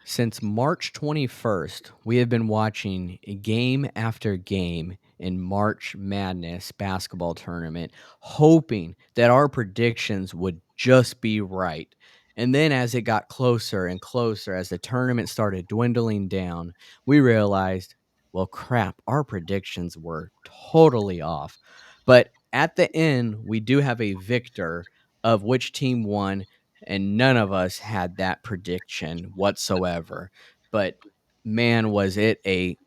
Since March 21st, we have been watching game after game in March Madness basketball tournament, hoping that our predictions would just be right. And then as it got closer and closer, as the tournament started dwindling down, we realized, well, crap, our predictions were totally off. But at the end, we do have a victor of which team won, and none of us had that prediction whatsoever. But man, was it a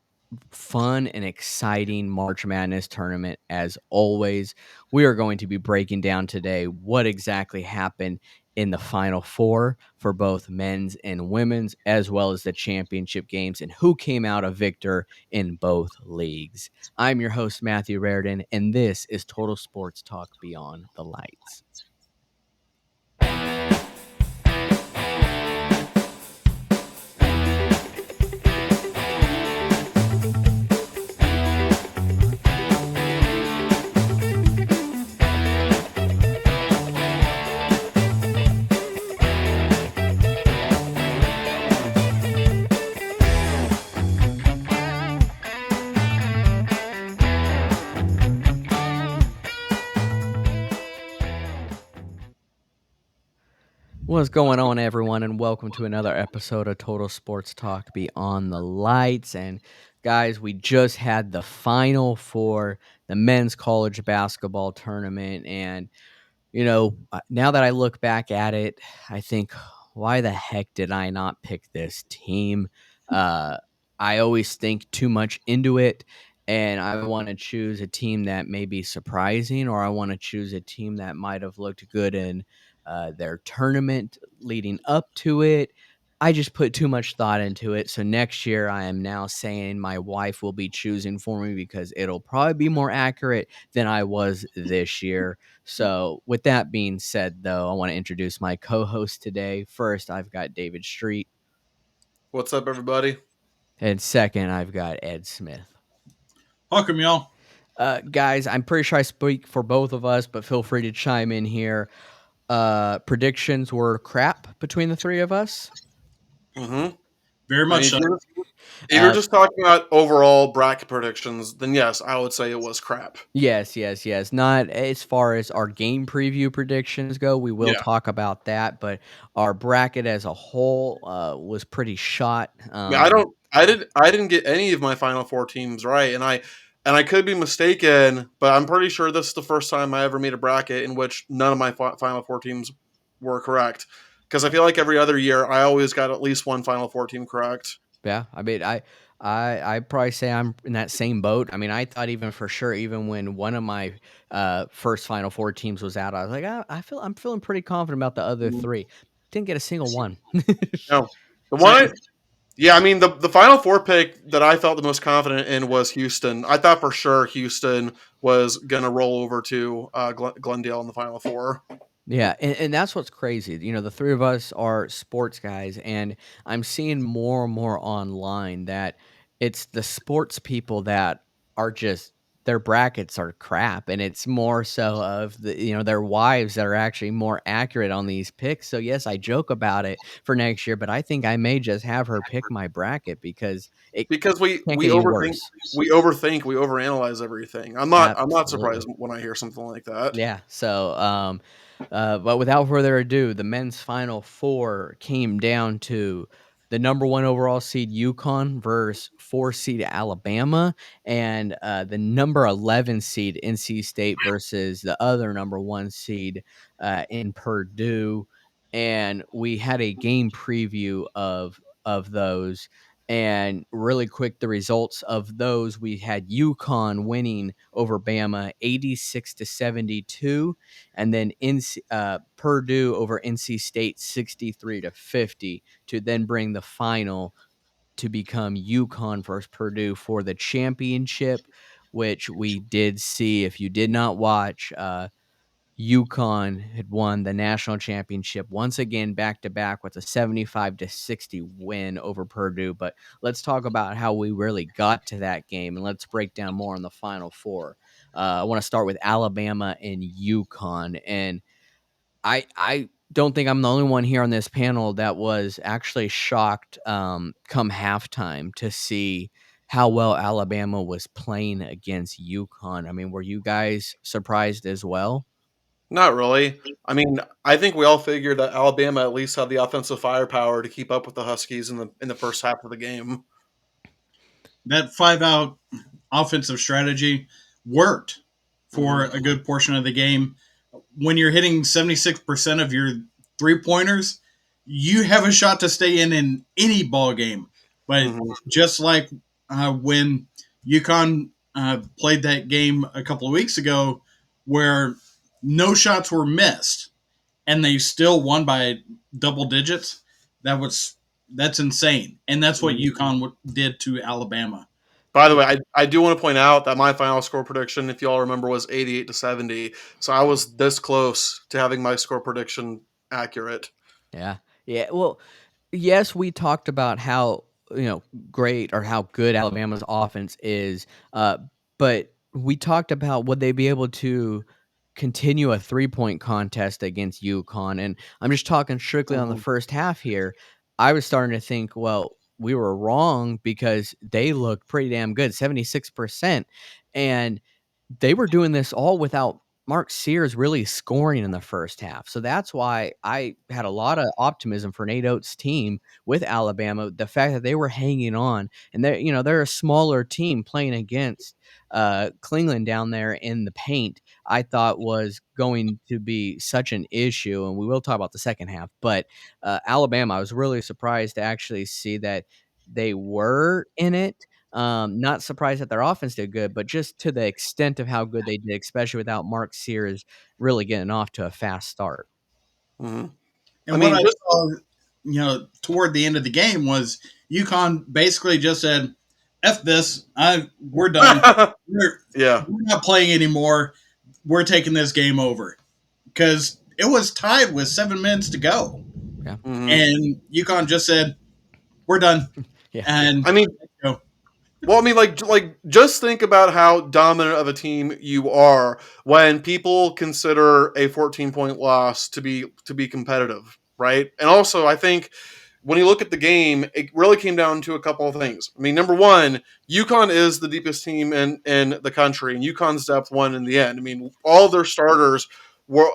fun and exciting March Madness tournament as always. We are going to be breaking down today what exactly happened in the Final Four for both men's and women's, as well as the championship games, and who came out a victor in both leagues. I'm your host, Matthew Raridan, and this is Total Sports Talk Beyond the Lights. What's going on, everyone, and welcome to another episode of Total Sports Talk Beyond the Lights. And guys, we just had the final for the men's college basketball tournament, and now that I look back at it, I think, why the heck did I not pick this team? Uh, I always think too much into it, and I want to choose a team that may be surprising, or I want to choose a team that might have looked good in their tournament leading up to it. I just put too much thought into it. So next year, I am now saying my wife will be choosing for me because it'll probably be more accurate than I was this year. So, with that being said, though, I want to introduce my co-host today. First, I've got David Street, What's up, everybody? and second, I've got Ed Smith. Welcome, y'all. Guys, I'm pretty sure I speak for both of us, but feel free to chime in here. Predictions were crap between the three of us. Mm-hmm. Very much If so. you're just talking about overall bracket predictions, then yes, I would say it was crap. Yes. Not as far as our game preview predictions go. We will Yeah. talk about that, but our bracket as a whole was pretty shot. I didn't get any of my Final Four teams right, and I could be mistaken, but I'm pretty sure this is the first time I ever made a bracket in which none of my Final Four teams were correct. Because I feel like every other year I always got at least one Final Four team correct. Yeah, I mean, I probably say I'm in that same boat. I mean, I thought even for sure, even when one of my first Final Four teams was out, I was like, I'm feeling pretty confident about the other three. Didn't get a single one. No, the Same. one. Yeah, I mean the Final Four pick that I felt the most confident in was Houston. I thought for sure Houston was gonna roll over to Glendale in the Final Four. Yeah, and that's what's crazy. The three of us are sports guys, and I'm seeing more and more online that it's the sports people that are just their brackets are crap, and it's more so of their wives that are actually more accurate on these picks. So yes, I joke about it for next year, but I think I may just have her pick my bracket because it Because can't get any worse. we overanalyze everything. I'm not Absolutely. surprised when I hear something like that. Yeah. So, but without further ado, the men's Final Four came down to the number one overall seed UConn versus 4 seed Alabama, and the number 11 seed NC State versus the other number one seed in Purdue. And we had a game preview of those. And really quick, the results of those, we had UConn winning over Bama 86-72, and then Purdue over NC State 63-50 to then bring the final to become UConn versus Purdue for the championship, which we did see. If you did not watch, UConn had won the national championship once again back to back with a 75-60 win over Purdue. But let's talk about how we really got to that game, and let's break down more on the Final Four. I want to start with Alabama and UConn, and I don't think I'm the only one here on this panel that was actually shocked, come halftime to see how well Alabama was playing against UConn. I mean, were you guys surprised as well? Not really. I mean, I think we all figured that Alabama at least had the offensive firepower to keep up with the Huskies in the first half of the game. That 5-out offensive strategy worked for Mhm. a good portion of the game. When you're hitting 76% of your 3-pointers, you have a shot to stay in any ball game. But Mhm. just like when UConn played that game a couple of weeks ago, where no shots were missed and they still won by double digits, that's insane, and that's what Mhm. UConn did to Alabama. By the way, I do want to point out that my final score prediction, if you all remember, was 88-70. So I was this close to having my score prediction accurate. Yeah. Yeah, well, yes, we talked about how, you know, great or how good Alabama's offense is, but we talked about would they be able to continue a three-point contest against UConn, and I'm just talking strictly on the Mhm. first half here. I was starting to think, well, we were wrong because they looked pretty damn good, 76%, and they were doing this all without Mark Sears really scoring in the first half. So that's why I had a lot of optimism for Nate Oates' team with Alabama. The fact that they were hanging on and they're a smaller team playing against Klingland down there in the paint, I thought was going to be such an issue. And we will talk about the second half. But Alabama, I was really surprised to actually see that they were in it. Not surprised that their offense did good, but just to the extent of how good they did, especially without Mark Sears really getting off to a fast start. Mhm. I And what mean, I just saw, toward the end of the game was UConn basically just said, "F this, we're done. We're yeah. we're not playing anymore. We're taking this game over," because it was tied with 7 minutes to go, Yeah. Mhm. and UConn just said, "We're done," Yeah. and I mean, you know, well, I mean, like just think about how dominant of a team you are when people consider a 14-point loss to be competitive, right? And also, I think when you look at the game, it really came down to a couple of things. I mean, number one, UConn is the deepest team in the country, and UConn's depth won in the end. I mean, all their starters were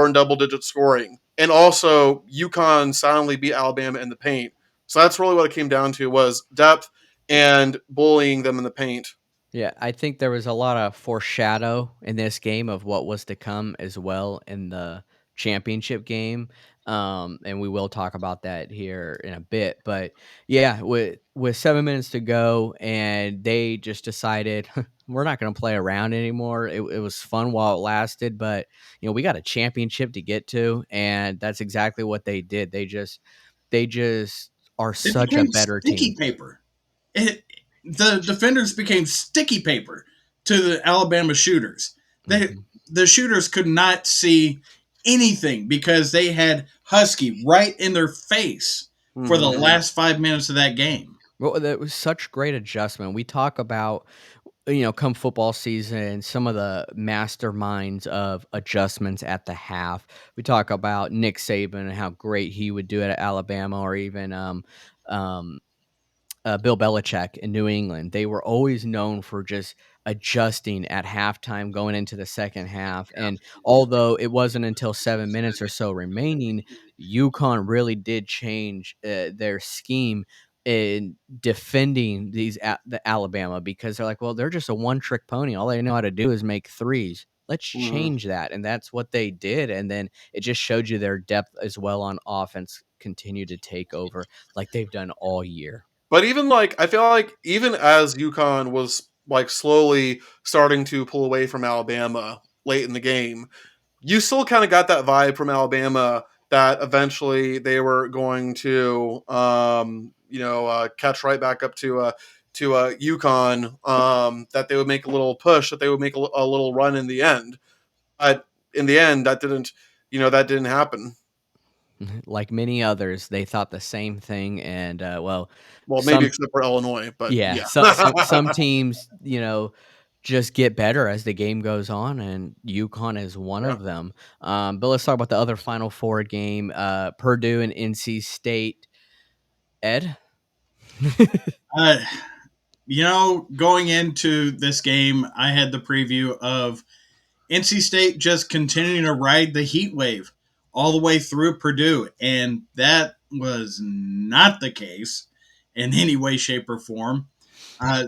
in double digit scoring, and also UConn soundly beat Alabama in the paint. So that's really what it came down to was depth and bullying them in the paint. Yeah, I think there was a lot of foreshadow in this game of what was to come as well in the championship game. And we will talk about that here in a bit. But yeah, with 7 minutes to go, and they just decided we're not going to play around anymore. It was fun while it lasted, but we got a championship to get to, and that's exactly what they did. They just are it such a became better sticky team. paper. The defenders became sticky paper to the Alabama shooters. They Mhm. the shooters could not see anything because they had Husky right in their face for the Mm-hmm. last 5 minutes of that game. Well, that was such great adjustment. We talk about, come football season, some of the masterminds of adjustments at the half. We talk about Nick Saban and how great he would do it at Alabama, or even um, Bill Belichick in New England. They were always known for just adjusting at halftime going into the second half. And although it wasn't until 7 minutes or so remaining, UConn really did change their scheme in defending the Alabama, because they're like, well, they're just a one trick pony. All they know how to do is make threes. Let's Mm-hmm. change that. And that's what they did. And then it just showed you their depth as well on offense continue to take over like they've done all year. But even like I feel like even as UConn was like slowly starting to pull away from Alabama late in the game, you still kind of got that vibe from Alabama that eventually they were going to catch right back up to UConn, that they would make a little push, that they would make a little run in the end. But in the end, that didn't happen. Like many others, they thought the same thing, and, well, Well, maybe some except for Illinois, but yeah, yeah. some teams, just get better as the game goes on, and UConn is one Yeah. of them. But let's talk about the other Final Four game, Purdue and NC State. Ed? Uh, going into this game, I had the preview of NC State just continuing to ride the heat wave all the way through Purdue, and that was not the case in any way, shape, or form.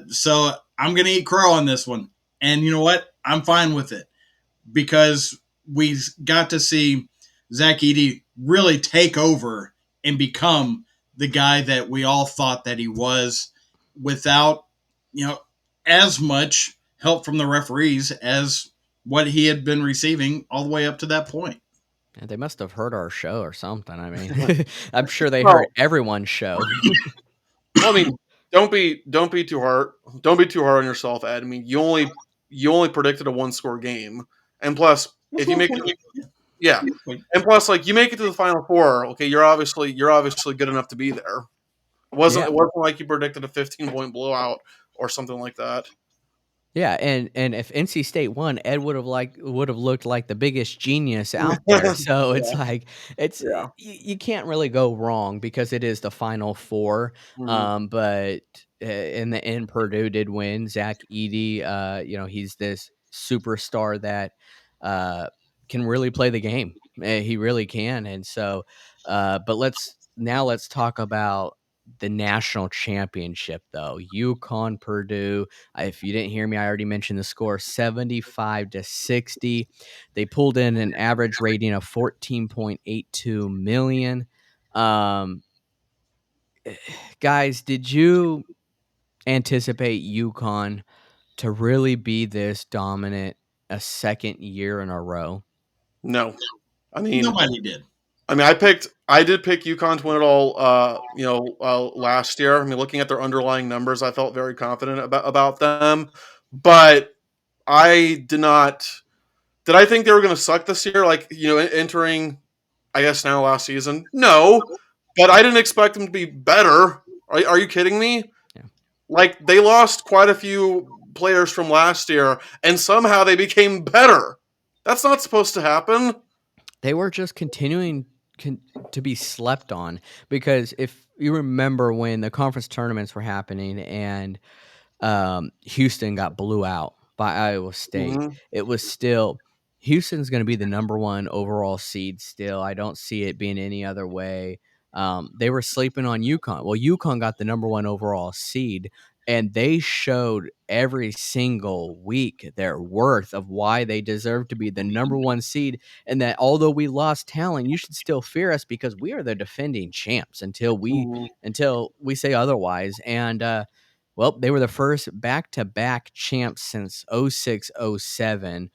So I'm going to eat crow on this one. And you know what? I'm fine with it because we got to see Zach Edey really take over and become the guy that we all thought that he was without, you know, as much help from the referees as what he had been receiving all the way up to that point. Yeah, they must have heard our show or something. I mean, I'm sure they heard Well, everyone's show. well, I mean, don't be too hard. Don't be too hard on yourself, Ed. I mean, you only predicted a one score game, and plus, That's if you one make point. it, yeah, and plus, like you make it to the final four, okay, you're obviously good enough to be there. It wasn't Yeah. it wasn't like you predicted a 15-point blowout or something like that. Yeah, and if NC State won, Ed would have looked like the biggest genius out there. So it's Yeah, like yeah. you can't really go wrong because it is the Final Four. Mhm. But in the end, Purdue did win. Zach Edey, he's this superstar that uh, can really play the game. He really can. And so, but let's talk about the national championship though. UConn, Purdue. If you didn't hear me, I already mentioned the score 75-60. They pulled in an average rating of 14.82 million. Um, guys, did you anticipate UConn to really be this dominant a second year in a row? No, I mean, Nobody did. I did pick UConn to win it all. Last year. I mean, looking at their underlying numbers, I felt very confident about them, but I did not. Did I think they were going to suck this year? Like entering, I guess now last season. No, but I didn't expect them to be better. Are you kidding me? Yeah. Like they lost quite a few players from last year, and somehow they became better. That's not supposed to happen. They were just continuing to be slept on because if you remember when the conference tournaments were happening and Houston got blew out by Iowa State. Hmm. It was still Houston's going to be the number one overall seed still. I don't see it being any other way. They were sleeping on UConn. Well, UConn got the number one overall seed, and they showed every single week their worth of why they deserve to be the number one seed. And that although we lost talent, you should still fear us because we are the defending champs Hmm. until we say otherwise. And well, they were the first back-to-back champs since 06-07,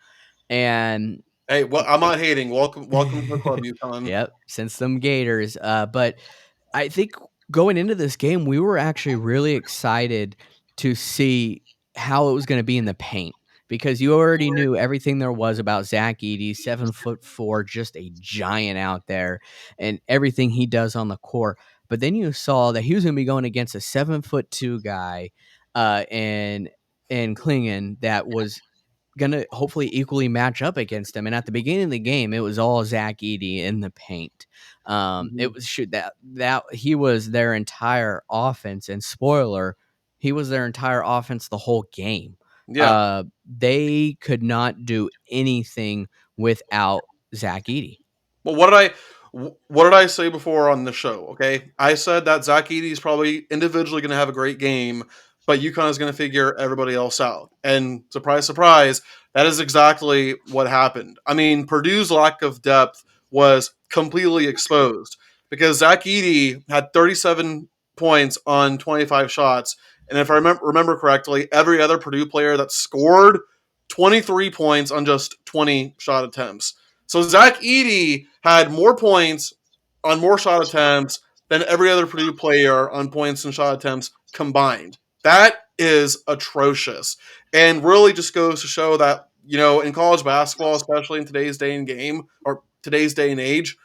and Hey, well, I'm not hating. Welcome to the club, UConn. yep, since them Gators. But I think going into this game, we were actually really excited to see how it was going to be in the paint because you already knew everything there was about Zach Edey, 7'4", just a giant out there, and everything he does on the court. But then you saw that he was going to be going against a 7'2" guy, and Klingon that was gonna hopefully equally match up against him. And at the beginning of the game, it was all Zach Edey in the paint. It Mhm. was shoot that he was their entire offense. And spoiler, he was their entire offense the whole game. Yeah. They could not do anything without Zach Edey. Well, what did I say before on the show? Okay, I said that Zach Edey is probably individually going to have a great game, but UConn is going to figure everybody else out. And surprise, surprise, that is exactly what happened. I mean, Purdue's lack of depth was completely exposed because Zach Edey had 37 points on 25 shots, and if I remember correctly, every other Purdue player that scored 23 points on just 20 shot attempts. So Zach Edey had more points on more shot attempts than every other Purdue player on points and shot attempts combined. That is atrocious, and really just goes to show that in college basketball, especially in today's day and age,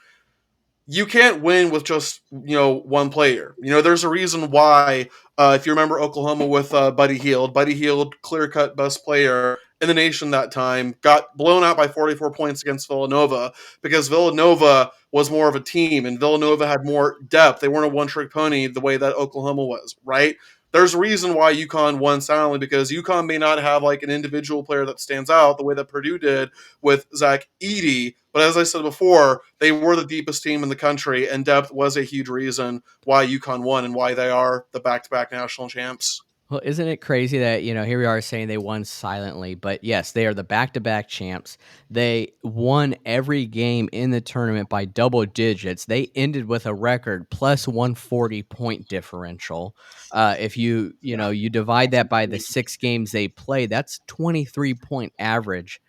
you can't win with just one player. There's a reason why. If you remember Oklahoma with Buddy Hield, clear cut best player in the nation that time, got blown out by 44 points against Villanova because Villanova was more of a team and Villanova had more depth. They weren't a one trick pony the way that Oklahoma was, right? There's a reason why UConn won soundly because UConn may not have like an individual player that stands out the way that Purdue did with Zach Edey. But as I said before, they were the deepest team in the country, and depth was a huge reason why UConn won and why they are the back-to-back national champs. Well, isn't it crazy that, here we are saying they won silently, but yes, they are the back-to-back champs. They won every game in the tournament by double digits. They ended with a record plus 140 point differential. If you divide that by the 6 games they played, that's 23-point average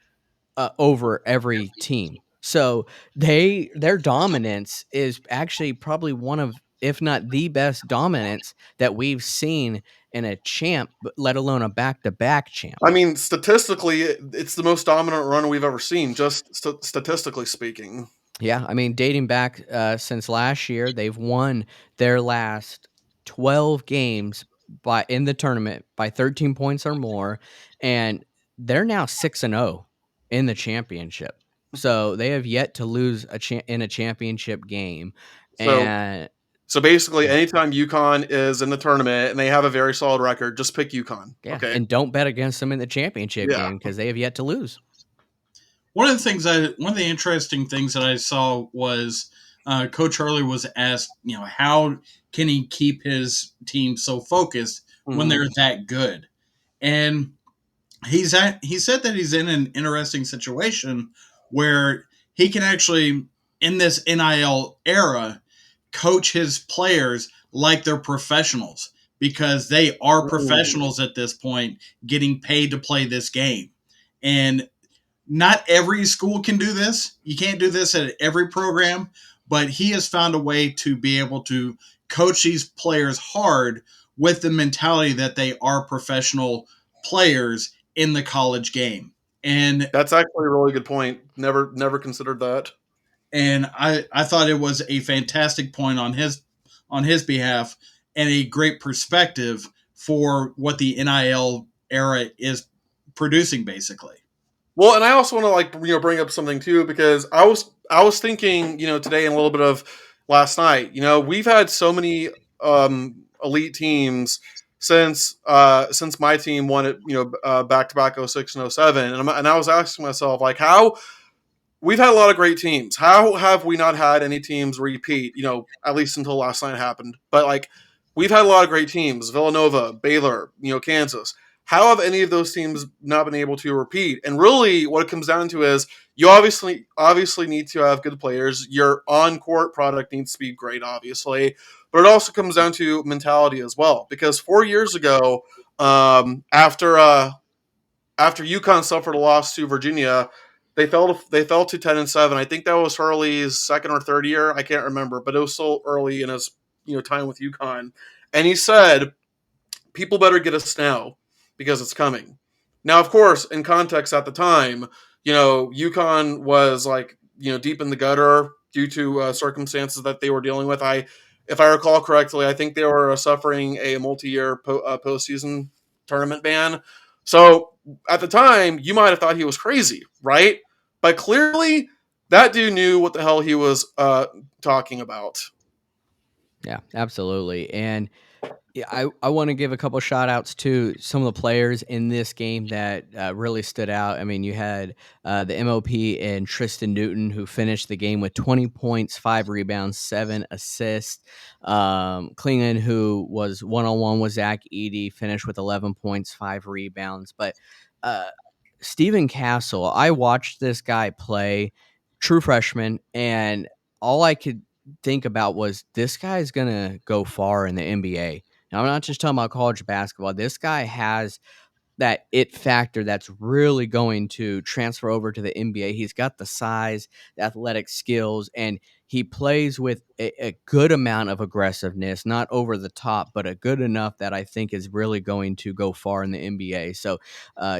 over every team. So their dominance is actually probably one of, if not the best dominance that we've seen in a champ, let alone a back-to-back champ. I mean, statistically, it's the most dominant run we've ever seen, just statistically speaking. Yeah, I mean, dating back since last year, they've won their last 12 games in the tournament by 13 points or more, and they're now 6-0 in the championship. So they have yet to lose in a championship game, So, and so basically, anytime UConn is in the tournament and they have a very solid record, just pick UConn. yeah, Okay. and don't bet against them in the championship Yeah. game because they have yet to lose. One of the interesting things that I saw was Coach Hurley was asked, how can he keep his team so focused when they're that good? And he said that he's in an interesting situation where he can actually, in this NIL era, coach his players like they're professionals because they are professionals at this point, getting paid to play this game. And not every school can do this. You can't do this at every program, but he has found a way to be able to coach these players hard with the mentality that they are professional players in the college game. And That's actually a really good point. Never considered that. I thought it was a fantastic point on his behalf and a great perspective for what the NIL era is producing basically. Well, and I also want to bring up something too because I was thinking today and a little bit of last night. We've had so many elite teams since my team won it back to back 06 and 07, and I was asking myself like how we've had a lot of great teams. How have we not had any teams repeat? At least until last night happened. But we've had a lot of great teams: Villanova, Baylor, Kansas. How have any of those teams not been able to repeat? And really, what it comes down to is you obviously need to have good players. Your on court product needs to be great, obviously, but it also comes down to mentality as well. Because 4 years ago, after UConn suffered a loss to Virginia, they fell to 10-7. I think that was Hurley's second or third year. I can't remember, but it was so early in his time with UConn, and he said, "People better get us now because it's coming." Now, of course, in context at the time, UConn was deep in the gutter due to circumstances that they were dealing with. If I recall correctly, I think they were suffering a multi-year postseason tournament ban. So at the time, you might have thought he was crazy, right? But clearly, that dude knew what the hell he was talking about. Yeah, absolutely. And yeah, I want to give a couple shout outs to some of the players in this game that really stood out. I mean, you had the MOP and Tristan Newton, who finished the game with 20 points, 5 rebounds, 7 assists. Klingon, who was one-on-one with Zach Edey, finished with 11 points, 5 rebounds. But uh, Steven Castle, I watched this guy play, true freshman, and all I could think about was this guy's gonna go far in the NBA. Now, I'm not just talking about college basketball. This guy has that it factor that's really going to transfer over to the NBA. He's got the size, the athletic skills, and he plays with a good amount of aggressiveness, not over the top, but a good enough that I think is really going to go far in the NBA. So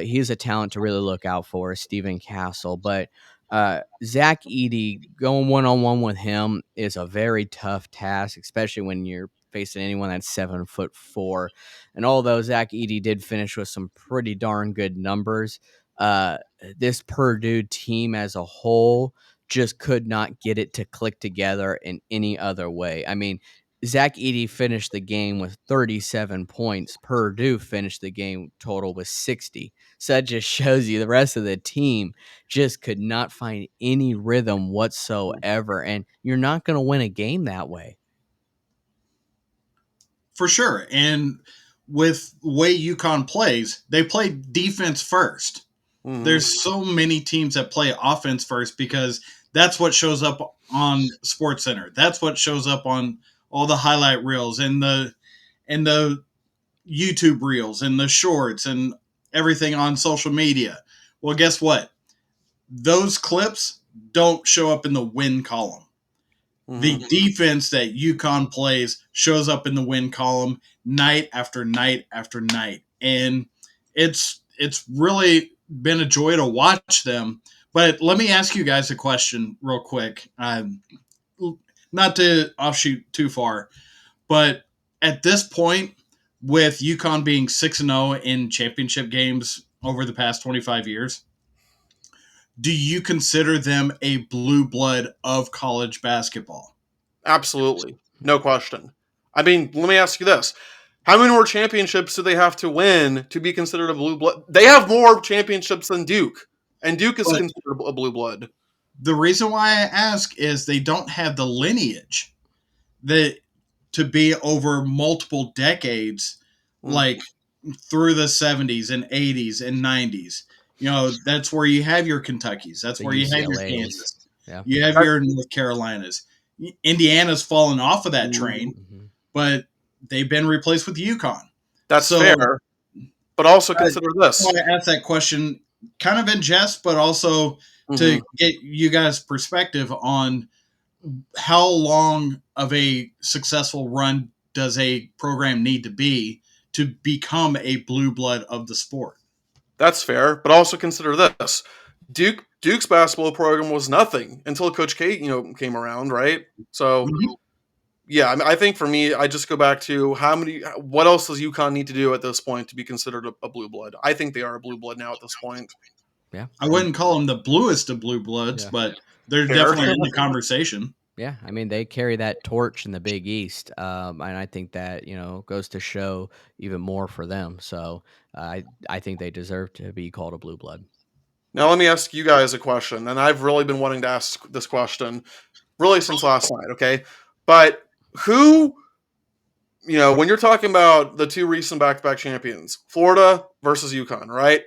he's a talent to really look out for, Stephen Castle. But Zach Edey, going one-on-one with him is a very tough task, especially when you're facing anyone that's 7'4". And although Zach Edey did finish with some pretty darn good numbers, uh, this Purdue team as a whole just could not get it to click together in any other way. I mean, Zach Edey finished the game with 37 points. Purdue finished the game total with 60. So that just shows you the rest of the team just could not find any rhythm whatsoever, and you're not going to win a game that way. For sure. And with the way UConn plays, they play defense first. Mhm. There's so many teams that play offense first because that's what shows up on Sports Center. That's what shows up on all the highlight reels and the YouTube reels and the shorts and everything on social media. Well, guess what? Those clips don't show up in the win column. The defense that UConn plays shows up in the win column night after night after night. And it's really been a joy to watch them. But let me ask you guys a question real quick. Not to offshoot too far, but at this point, with UConn being 6-0 in championship games over the past 25 years, do you consider them a blue blood of college basketball? Absolutely. No question. I mean, let me ask you this. How many more championships do they have to win to be considered a blue blood? They have more championships than Duke, and Duke is But considered a blue blood. the reason why I ask is they don't have the lineage that to be over multiple decades, like through the 70s and 80s and 90s. You know, that's where you have your Kentuckys. That's The where you have your UCLAs. Kansas. Yeah. You have your North Carolinas. Indiana's fallen off of that train, Mm-hmm. but they've been replaced with UConn. That's So, fair. But also consider this. I asked that question kind of in jest, but also to get you guys' perspective on how long of a successful run does a program need to be to become a blue blood of the sport. That's fair. But also consider this. Duke's basketball program was nothing until Coach K, came around, right? So yeah, I mean, I think for me, I just go back to what else does UConn need to do at this point to be considered a blue blood? I think they are a blue blood now at this point. Yeah. I wouldn't call them the bluest of blue bloods, Yeah. but they're Fair. definitely in the conversation. Yeah, I mean, they carry that torch in the Big East, and I think that goes to show even more for them. So I think they deserve to be called a blue blood. Now let me ask you guys a question, and I've really been wanting to ask this question really since last night. Okay, but who, when you're talking about the two recent back-to-back champions, Florida versus UConn, right?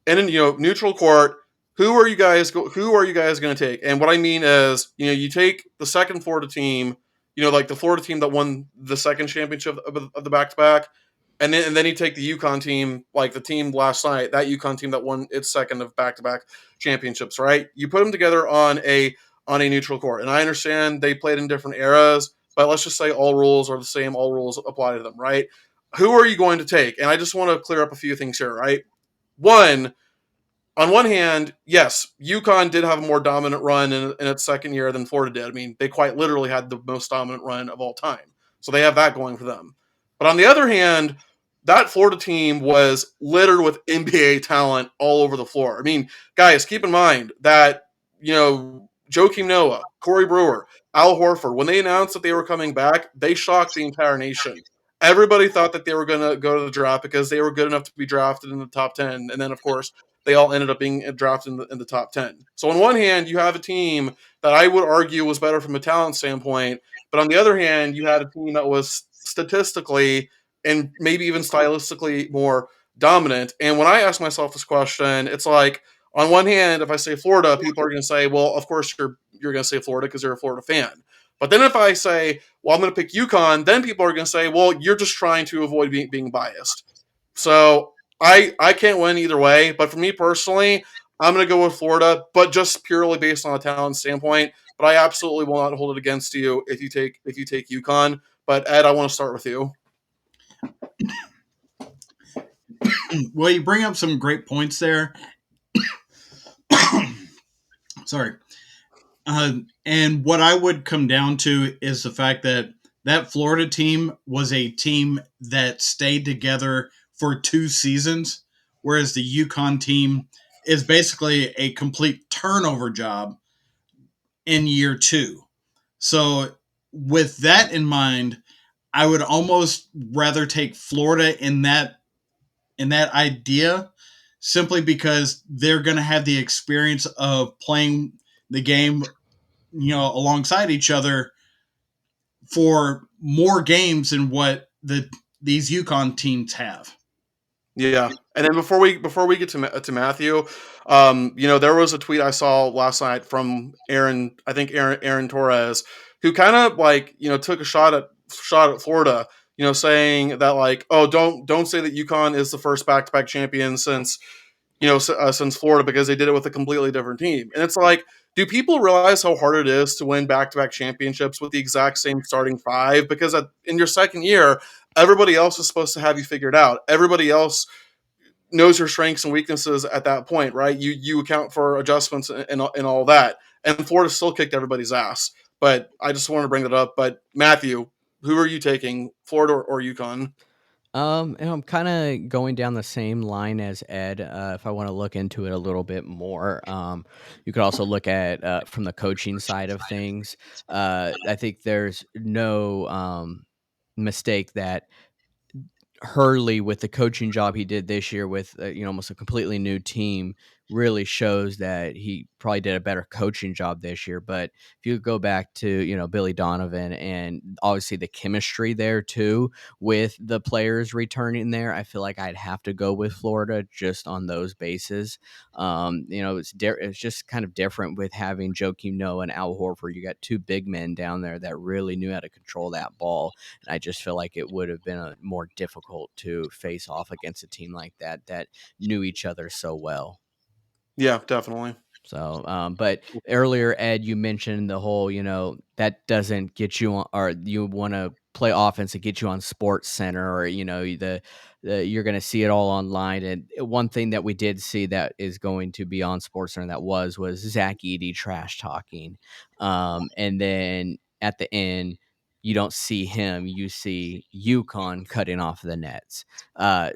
And in neutral court, who are you guys going to take? And what I mean is, you take the second Florida team, like the Florida team that won the second championship of the back-to-back, and then you take the UConn team, like the team last night, that UConn team that won its second of back-to-back championships, right? You put them together on a neutral court, and I understand they played in different eras, but let's just say all rules are the same, all rules apply to them, right? Who are you going to take? And I just want to clear up a few things here, right? On one hand, yes, UConn did have a more dominant run in its second year than Florida did. I mean, they quite literally had the most dominant run of all time. So they have that going for them. But on the other hand, that Florida team was littered with NBA talent all over the floor. I mean, guys, keep in mind that, Joakim Noah, Corey Brewer, Al Horford, when they announced that they were coming back, they shocked the entire nation. Everybody thought that they were going to go to the draft because they were good enough to be drafted in the top 10. And then, of course, they all ended up being drafted in the top 10. So on one hand, you have a team that I would argue was better from a talent standpoint. But on the other hand, you had a team that was statistically and maybe even stylistically more dominant. And when I ask myself this question, it's like, on one hand, if I say Florida, people are going to say, well, of course you're going to say Florida because you're a Florida fan. But then if I say, well, I'm going to pick UConn, then people are going to say, well, you're just trying to avoid being biased. So I can't win either way. But for me personally, I'm going to go with Florida, but just purely based on a talent standpoint. But I absolutely will not hold it against you if you take UConn. But Ed, I want to start with you. Well, you bring up some great points there. Sorry. And what I would come down to is the fact that that Florida team was a team that stayed together for 2 seasons, whereas the UConn team is basically a complete turnover job in year 2. So, with that in mind, I would almost rather take Florida in that idea, simply because they're going to have the experience of playing the game, alongside each other for more games than what these UConn teams have. Yeah, and then before we get to Matthew, there was a tweet I saw last night from Aaron, I think Aaron Torres, who kind of like took a shot at Florida, saying that like, oh, don't say that UConn is the first back to back champion since since Florida, because they did it with a completely different team. And it's like, do people realize how hard it is to win back-to-back championships with the exact same starting five? Because in your second year, everybody else is supposed to have you figured out. Everybody else knows your strengths and weaknesses at that point, right? You account for adjustments and all that. And Florida still kicked everybody's ass. But I just wanted to bring that up. But Matthew, who are you taking, Florida or UConn? And I'm kind of going down the same line as Ed. If I want to look into it a little bit more, you could also look at from the coaching side of things. I think there's no mistake that Hurley, with the coaching job he did this year with almost a completely new team, really shows that he probably did a better coaching job this year. But if you go back to Billy Donovan, and obviously the chemistry there too with the players returning there, I feel like I'd have to go with Florida just on those bases. It's just kind of different with having Joakim Noah and Al Horford. You got two big men down there that really knew how to control that ball, and I just feel like it would have been more difficult to face off against a team like that knew each other so well. Yeah, definitely. So, but earlier, Ed, you mentioned the whole, that doesn't get you on, or you want to play offense to get you on Sports Center, or you're going to see it all online. And one thing that we did see that is going to be on Sports Center that was Zach Edey trash talking, and then at the end, you don't see him; you see UConn cutting off the nets.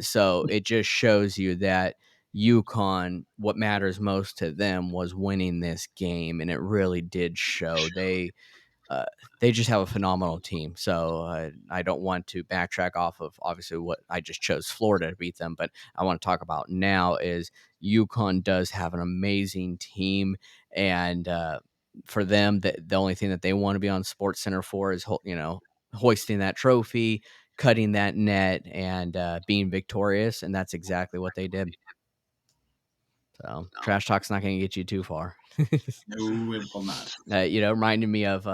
So it just shows you that UConn, what matters most to them was winning this game, and it really did show. Uh, they just have a phenomenal team. So I don't want to backtrack off of obviously what I just chose Florida to beat them, but I want to talk about now is UConn does have an amazing team, and for them, the only thing that they want to be on Sports Center for is hoisting that trophy, cutting that net, and being victorious, and that's exactly what they did. So trash talk's not going to get you too far. No, it will not. Reminded me of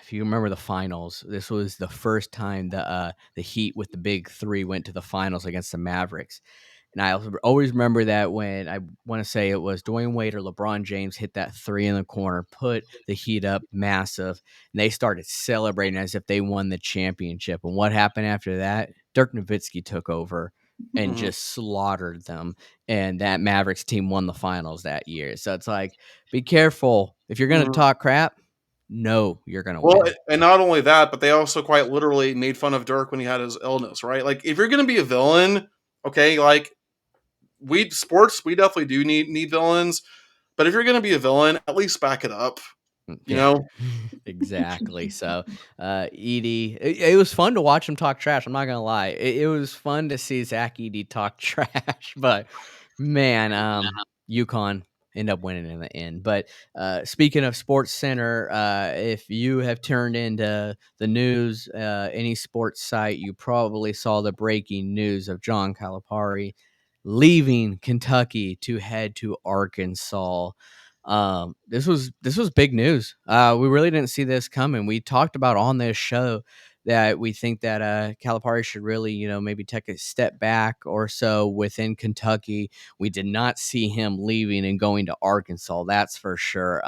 if you remember the finals. This was the first time the Heat with the big three went to the finals against the Mavericks. And I always remember that when I want to say it was Dwayne Wade or LeBron James hit that three in the corner, put the Heat up massive, and they started celebrating as if they won the championship. And what happened after that? Dirk Nowitzki took over and Mhm. just slaughtered them. And that Mavericks team won the finals that year. So it's like, be careful. If you're going to Mhm. talk crap, no, you're going to Well, win. and not only that, but they also quite literally made fun of Dirk when he had his illness, right? Like, if you're going to be a villain, okay, like we definitely do need villains, but if you're going to be a villain, at least back it up, you Yeah, know? exactly. So, Edey, it was fun to watch him talk trash. I'm not gonna lie. It was fun to see Zach Edey talk trash, but man, UConn end up winning in the end. But speaking of Sports Center, if you have turned into the news, any sports site, you probably saw the breaking news of John Calipari leaving Kentucky to head to Arkansas. This was big news. We really didn't see this coming. We talked about on this show that we think that Calipari should really, maybe take a step back or so within Kentucky. We did not see him leaving and going to Arkansas. That's for sure.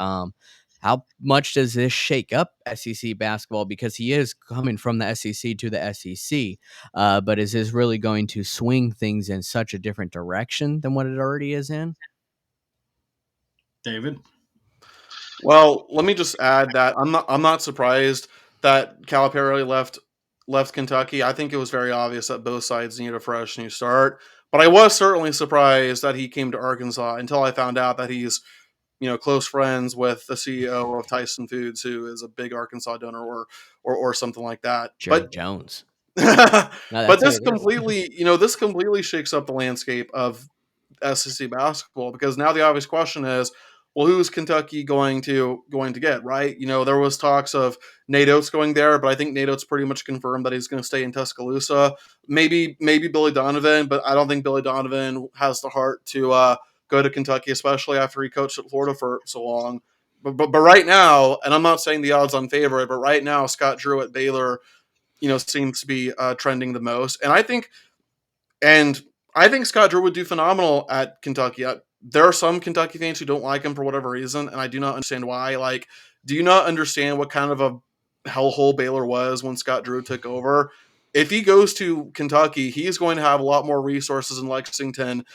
How much does this shake up SEC basketball? Because he is coming from the SEC to the SEC. But is this really going to swing things in such a different direction than what it already is in? David? Well, let me just add that I'm not surprised that Calipari left Kentucky. I think it was very obvious that both sides needed a fresh new start. But I was certainly surprised that he came to Arkansas until I found out that he's close friends with the CEO of Tyson Foods, who is a big Arkansas donor or something like that. Jerry Jones. But No, that's this it. completely shakes up the landscape of SEC basketball, because now the obvious question is, well, who's Kentucky going to get, right? There was talks of Nate Oates going there, but I think Nate Oates pretty much confirmed that he's going to stay in Tuscaloosa. Maybe Billy Donovan, but I don't think Billy Donovan has the heart to go to Kentucky, especially after he coached at Florida for so long. But right now, and I'm not saying the odds on favorite, but right now Scott Drew at Baylor, seems to be trending the most, and I think Scott Drew would do phenomenal at Kentucky. There are some Kentucky fans who don't like him for whatever reason, and I do not understand why. Like, do you not understand what kind of a hellhole Baylor was when Scott Drew took over? If he goes to Kentucky, he's going to have a lot more resources in Lexington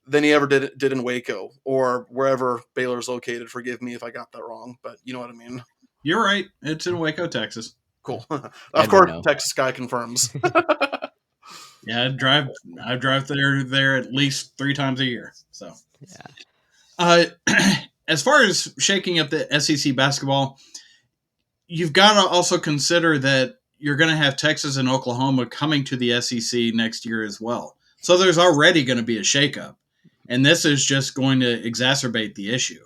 than he ever did in Waco or wherever Baylor's located. Forgive me if I got that wrong, but you know what I mean. You're right. It's in Waco, Texas. Cool. Of Ed would course, know. Texas guy confirms. Yeah, I drive there at least 3 times a year. So, Yeah. As far as shaking up the SEC basketball, you've got to also consider that you're going to have Texas and Oklahoma coming to the SEC next year as well. So there's already going to be a shakeup, and this is just going to exacerbate the issue.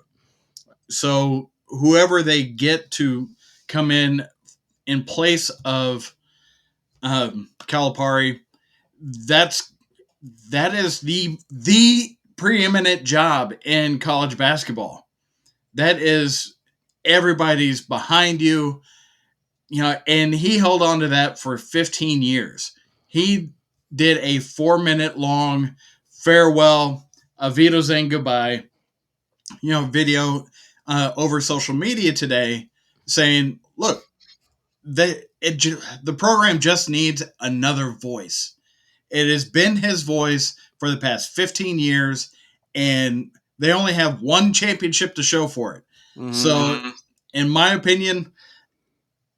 So whoever they get to come in place of Calipari, that is the preeminent job in college basketball. That is, everybody's behind you, and he held on to that for 15 years. He did a 4-minute long farewell, Vito saying goodbye, video over social media today, saying, "Look, the program just needs another voice. It has been his voice for the past 15 years, and they only have one championship to show for it." Mm-hmm. So, in my opinion,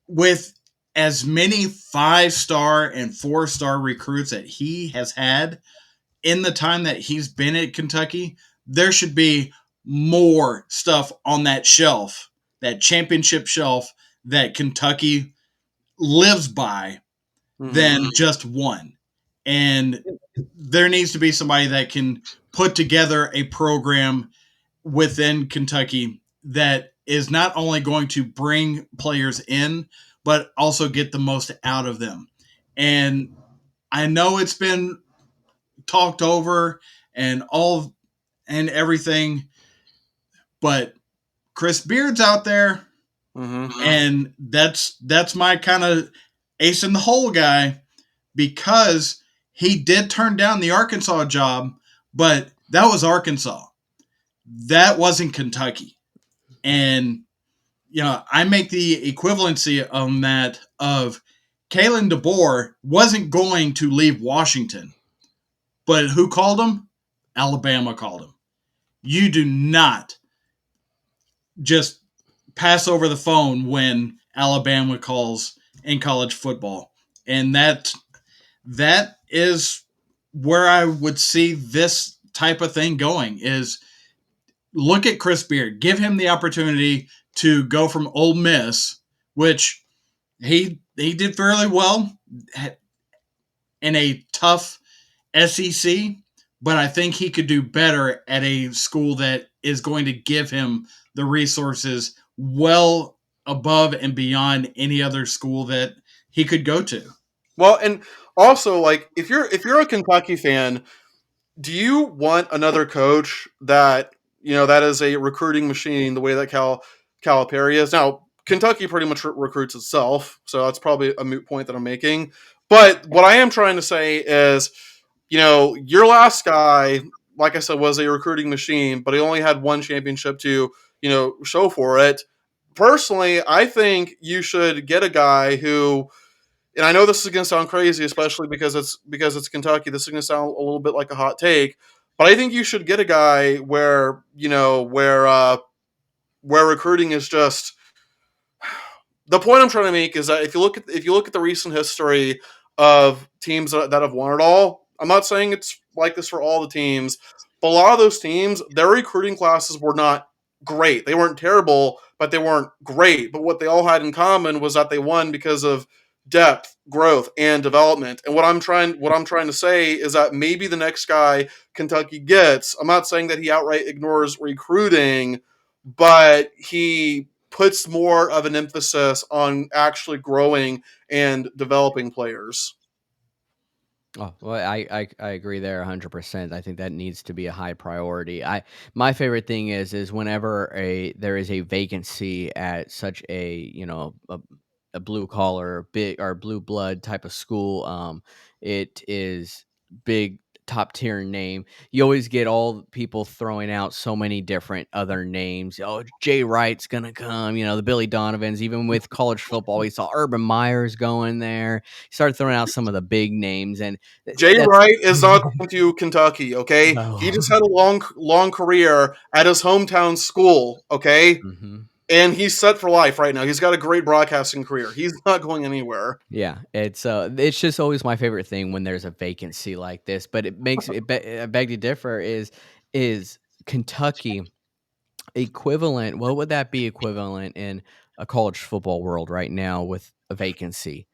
with as many 5-star and 4-star recruits that he has had in the time that he's been at Kentucky, there should be more stuff on that shelf, that championship shelf that Kentucky lives by, than just one. And there needs to be somebody that can put together a program within Kentucky that is not only going to bring players in, but also get the most out of them. And I know it's been talked over and everything, but Chris Beard's out there, and that's my kind of ace in the hole guy, because he did turn down the Arkansas job, but that was Arkansas. That wasn't Kentucky. And, I make the equivalency on that of Kalen DeBoer wasn't going to leave Washington. But who called him? Alabama called him. You do not just pass over the phone when Alabama calls in college football. And that is where I would see this type of thing going, is look at Chris Beard. Give him the opportunity to go from Ole Miss, which he did fairly well in a tough SEC, but I think he could do better at a school that is going to give him the resources well above and beyond any other school that he could go to. Well, and also, like, if you're a Kentucky fan, do you want another coach that that is a recruiting machine the way that Calipari is? Now, Kentucky pretty much recruits itself, so that's probably a moot point that I'm making. But what I am trying to say is, your last guy, like I said, was a recruiting machine, but he only had one championship to show for it. Personally, I think you should get a guy who, and I know this is going to sound crazy, especially because it's Kentucky. This is going to sound a little bit like a hot take, but I think you should get a guy where where recruiting is just the point I'm trying to make is that if you look at the recent history of teams that have won it all, I'm not saying it's like this for all the teams, but a lot of those teams, their recruiting classes were not great. They weren't terrible, but they weren't great. But what they all had in common was that they won because of depth, growth, and development. And what I'm trying to say is that maybe the next guy Kentucky gets, I'm not saying that he outright ignores recruiting, but he puts more of an emphasis on actually growing and developing players. Oh, well, I agree there 100%. I think that needs to be a high priority. My favorite thing is whenever there is a vacancy at such a blue collar big or blue blood type of school, it is big top tier name. You always get all people throwing out so many different other names. Oh, Jay Wright's gonna come. The Billy Donovans. Even with college football, we saw Urban Meyer's going there. Started throwing out some of the big names, and Jay that's Wright is not going to Kentucky, okay? He no. just had a long career at his hometown school, okay? Mhm. And he's set for life right now. He's got a great broadcasting career. He's not going anywhere. Yeah, it's just always my favorite thing when there's a vacancy like this, but it makes it beg to differ is Kentucky equivalent, what would that be equivalent in a college football world right now with a vacancy?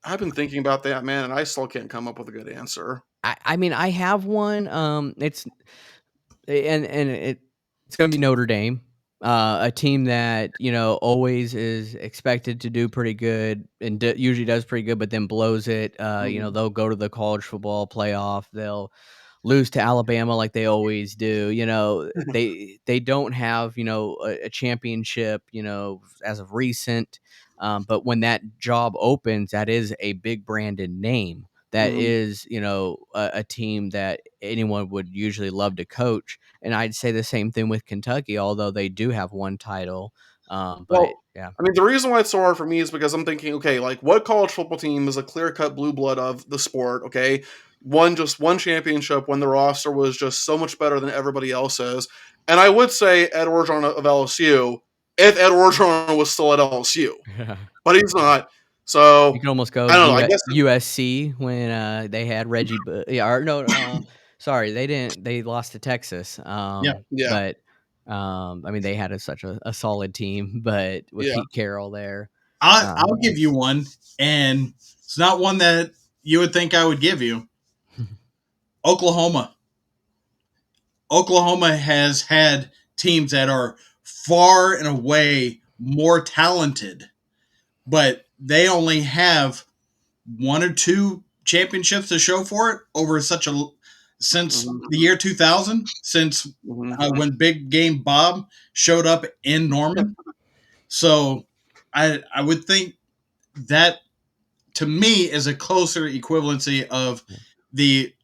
I've been thinking about that, man, and I still can't come up with a good answer. I mean, I have one, it's it's gonna be Notre Dame, a team that, always is expected to do pretty good and usually does pretty good, but then blows it. Mhm. They'll go to the college football playoff. They'll lose to Alabama like they always do. They don't have, a championship, as of recent. But when that job opens, that is a big branded name. That Mhm. is, a team that anyone would usually love to coach. And I'd say the same thing with Kentucky, although they do have one title. But Well, yeah. I mean, the reason why it's so hard for me is because I'm thinking, okay, like what college football team is a clear cut blue blood of the sport? Okay, won just one championship when the roster was just so much better than everybody else's. And I would say Ed Orgeron of LSU if Ed Orgeron was still at LSU, but he's not. You So can almost go I don't know. I guess USC when, they had Reggie yeah, or no, sorry, they didn't they lost to Texas, Yeah. yeah, but, I mean, they had such a solid team, but with yeah. Pete Carroll there, I'll give you one, and it's not one that you would think I would give you. Oklahoma. Oklahoma has had teams that are far and away more talented, but they only have one or two championships to show for it over such a since Mhm, the year 2000, since mhm. when Big Game Bob showed up in Norman. So I would think that to me is a closer equivalency of the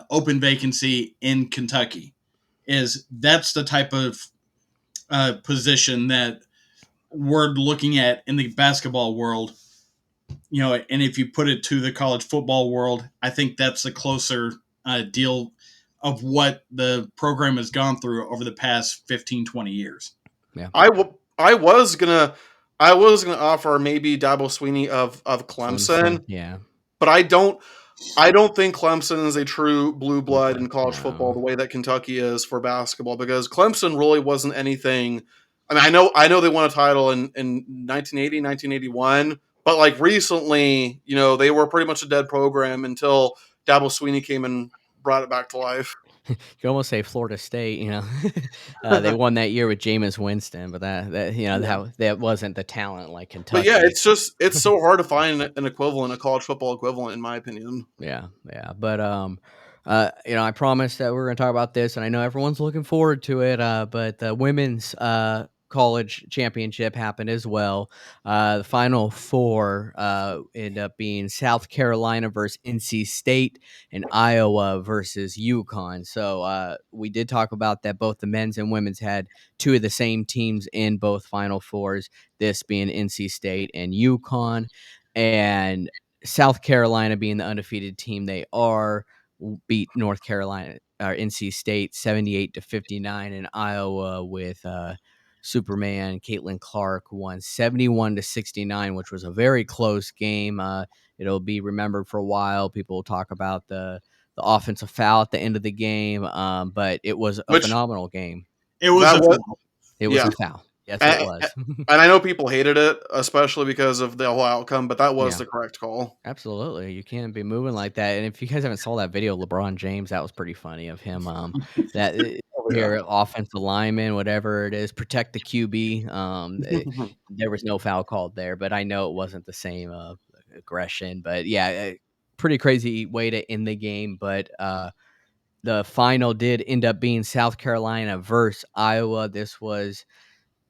open vacancy in Kentucky. Is that's the type of position that we're looking at in the basketball world. And if you put it to the college football world, I think that's a closer deal of what the program has gone through over the past 15, 20 years. yeah, I was gonna offer maybe Dabo Sweeney of Clemson, Clemson, yeah, but I don't think Clemson is a true blue blue blood blood, in college football no. the way that Kentucky is for basketball because Clemson really wasn't anything. I mean, I know they won a title in 1980, 1981, but like recently, they were pretty much a dead program until Dabo Sweeney came and brought it back to life. You could almost say Florida State, they won that year with Jameis Winston, but Yeah. that wasn't the talent like But yeah, Kentucky. it's so hard to find an equivalent, a college football equivalent, in my opinion. Yeah, yeah, but, I promised that we are gonna talk about this, and I know everyone's looking forward to it, but the women's, college championship happened as well. The Final Four, ended up being South Carolina versus NC State and Iowa versus UConn. So, we did talk about that both the men's and women's had 2 of the same teams in both Final Fours, this being NC State and UConn, and South Carolina being the undefeated team they are, beat North Carolina or NC State 78-59, and Iowa with Superman, Caitlin Clark won 71-69, which was a very close game. It'll be remembered for a while. People will talk about the offensive foul at the end of the game, but it was a Which phenomenal game. It was that a was foul. It was yeah. a foul. Yes, it And, was. and I know people hated it, especially because of the whole outcome, but that was Yeah. the correct call. Absolutely, you can't be moving like that, and if you guys haven't saw that video of LeBron James, that was pretty funny of him, that Oh yeah. your offensive lineman, whatever it is, protect the QB, there was no foul called there, but I know it wasn't the same, aggression, but yeah, pretty crazy way to end the game, but, the final did end up being South Carolina versus Iowa. This was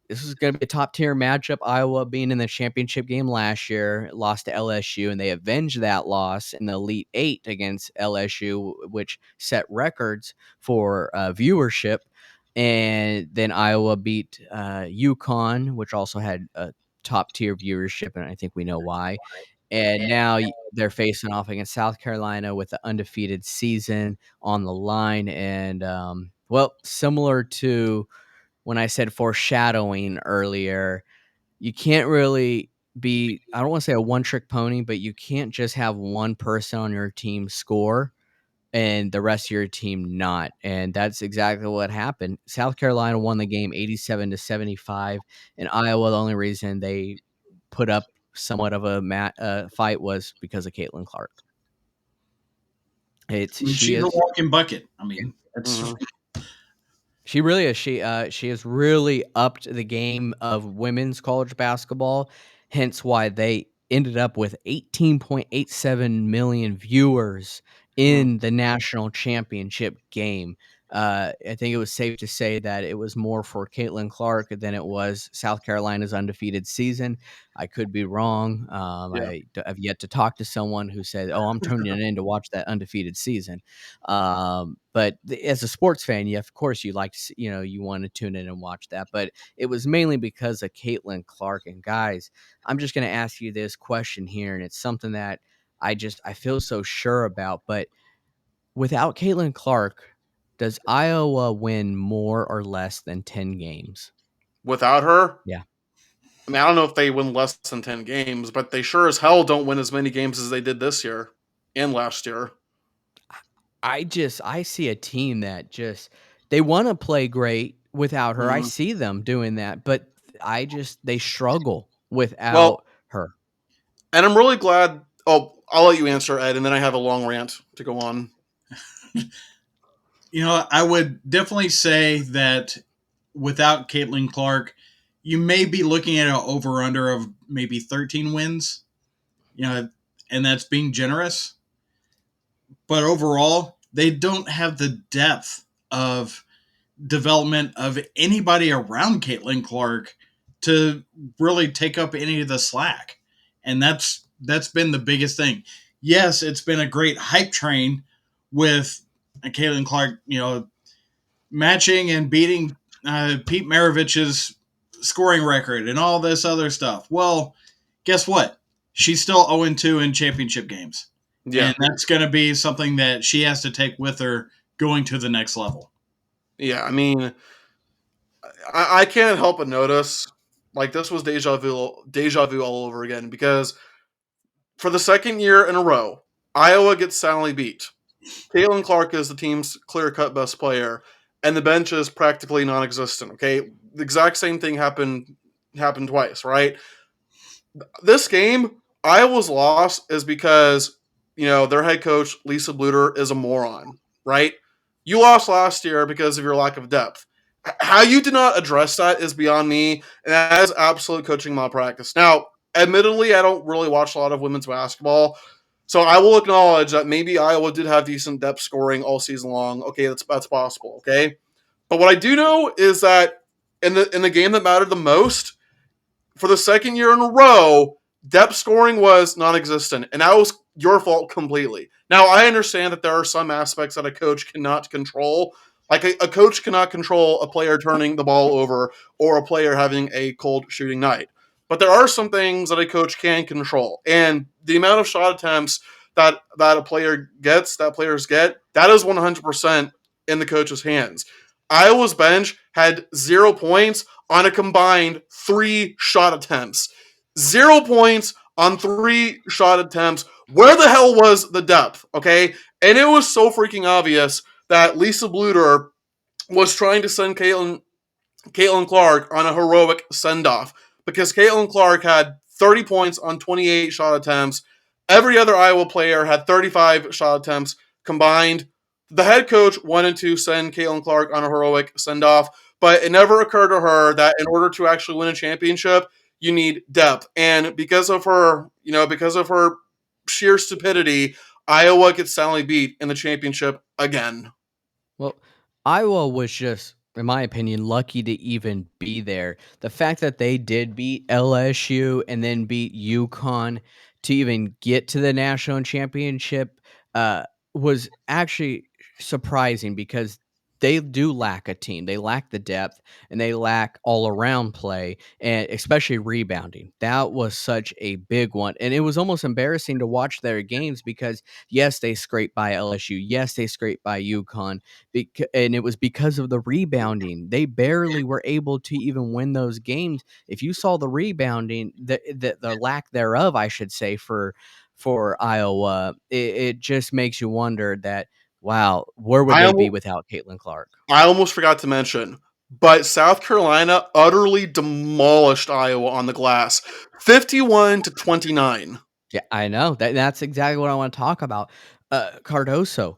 going to be a top tier matchup. Iowa being in the championship game last year, lost to LSU, and they avenged that loss in the Elite Eight against LSU, which set records for viewership. And then Iowa beat UConn, which also had a top tier viewership, and I think we know why. And now they're facing off against South Carolina with the undefeated season on the line. And, well, similar to when I said foreshadowing earlier, you can't really be, I don't want to say a one trick pony, but you can't just have one person on your team score and the rest of your team not. And that's exactly what happened. South Carolina won the game 87-75, and Iowa, the only reason they put up somewhat of a fight was because of Caitlin Clark. I mean, she's a walking bucket. I mean, that's She really is. She has really upped the game of women's college basketball, hence why they ended up with 18.87 million viewers in the national championship game. I think it was safe to say that it was more for Caitlin Clark than it was South Carolina's undefeated season. I could be wrong. Yeah. I've yet to talk to someone who said, "Oh, I'm tuning in to watch that undefeated season." But as a sports fan, of course you like to see, you want to tune in and watch that. But it was mainly because of Caitlin Clark. And guys, I'm just going to ask you this question here, and it's something that I feel so sure about. But without Caitlin Clark, does Iowa win more or less than 10 games? Without her, Yeah. I mean, I don't know if they win less than 10 games, but they sure as hell don't win as many games as they did this year and last year. I see a team that they want to play great without her. I Mhm. see them doing that, but they struggle Well, without her. and I'm really glad. Oh, I'll let you answer, Ed, and then I have a long rant to go on. I would definitely say that without Caitlin Clark, you may be looking at an over under of maybe 13 wins, and that's being generous. But overall, they don't have the depth of development of anybody around Caitlin Clark to really take up any of the slack. And that's been the biggest thing. Yes, it's been a great hype train with Caitlin Clark, matching and beating Pete Maravich's scoring record and all this other stuff. Well, guess what? She's still 0-2 in championship games. Yeah. And that's going to be something that she has to take with her going to the next level. Yeah, I mean, I can't help but notice, like, this was deja vu all over again, because for the second year in a row, Iowa gets soundly beat. Caitlin Clark is the team's clear-cut best player, and the bench is practically non-existent. Okay, the exact same thing happened twice, right? This game, Iowa's loss is because their head coach Lisa Bluter is a moron, right? You lost last year because of your lack of depth. How you did not address that is beyond me, and that is absolute coaching malpractice. Now, admittedly, I don't really watch a lot of women's basketball, so I will acknowledge that maybe Iowa did have decent depth scoring all season long. Okay, that's possible. Okay, but what I do know is that in the game that mattered the most, for the second year in a row, depth scoring was non-existent, and that was your fault completely. Now, I understand that there are some aspects that a coach cannot control. Like a coach cannot control a player turning the ball over or a player having a cold shooting night. But there are some things that a coach can control. And the amount of shot attempts that players get, that is 100% in the coach's hands. Iowa's bench had 0 points on a combined 3 shot attempts. 0 points on 3 shot attempts. Where the hell was the depth? Okay. And it was so freaking obvious that Lisa Bluter was trying to send Caitlin Clark on a heroic send off because Caitlin Clark had 30 points on 28 shot attempts. Every other Iowa player had 35 shot attempts combined. The head coach wanted to send Caitlin Clark on a heroic send off, but it never occurred to her that in order to actually win a championship, you need depth. And because of her sheer stupidity, Iowa gets soundly beat in the championship again. Well, Iowa was just, in my opinion, lucky to even be there. The fact that they did beat LSU and then beat UConn to even get to the national championship uh, was actually surprising because they do lack a team. They lack the depth and they lack all around play and especially rebounding. That was such a big one. And it was almost embarrassing to watch their games because, yes, they scraped by LSU. Yes, they scraped by UConn and it was because of the rebounding. They barely were able to even win those games. If you saw the rebounding, the lack thereof, I should say, for Iowa, it just makes you wonder that wow, where would I they be almost, without Caitlin Clark? I almost forgot to mention, but South Carolina utterly demolished Iowa on the glass, 51-29. Yeah, I know. That's exactly what I want to talk about. Cardoso,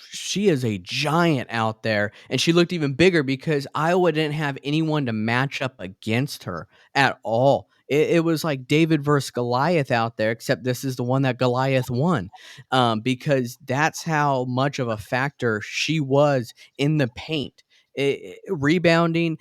she is a giant out there, and she looked even bigger because Iowa didn't have anyone to match up against her at all. It was like David versus Goliath out there, except this is the one that Goliath won, because that's how much of a factor she was in the paint. Rebounding,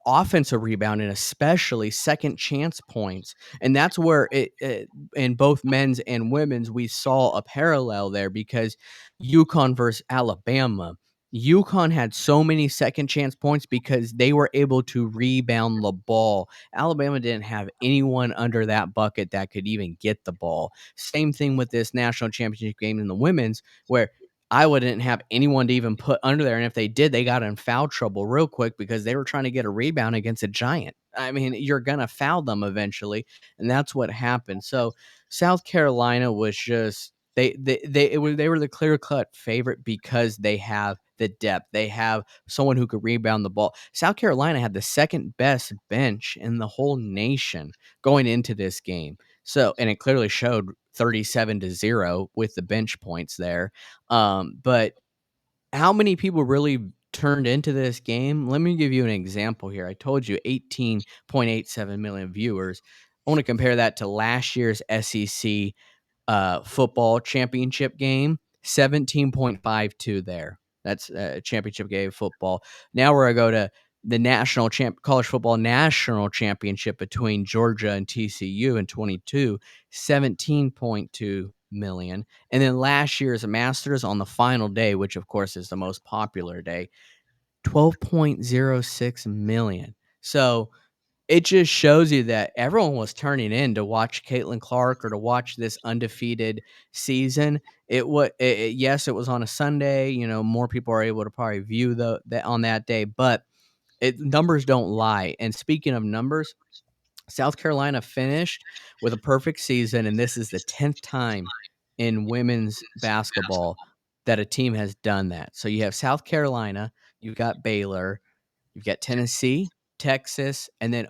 offensive rebounding, especially second chance points, and that's where it in both men's and women's, we saw a parallel there because UConn versus Alabama. UConn had so many second chance points because they were able to rebound the ball. Alabama didn't have anyone under that bucket that could even get the ball. Same thing with this national championship game in the women's, where Iowa didn't have anyone to even put under there. And if they did, they got in foul trouble real quick because they were trying to get a rebound against a giant. I mean, you're going to foul them eventually. And that's what happened. So South Carolina was just they were the clear cut favorite because they have the depth. They have someone who could rebound the ball. South Carolina had the second best bench in the whole nation going into this game. So, and it clearly showed 37-0 with the bench points there. But how many people really turned into this game? Let me give you an example here. I told you 18.87 million viewers. I want to compare that to last year's SEC football championship game, 17.52 there. That's a championship game football. Now we're going to go to the college football national championship between Georgia and TCU in 22, 17.2 million. And then last year's Masters on the final day, which of course is the most popular day, 12.06 million. So it just shows you that everyone was turning in to watch Caitlin Clark or to watch this undefeated season. Yes, it was on a Sunday. You know, more people are able to probably view that on that day, but numbers don't lie. And speaking of numbers, South Carolina finished with a perfect season, and this is the 10th time in women's basketball that a team has done that. So you have South Carolina, you've got Baylor, you've got Tennessee, Texas, and then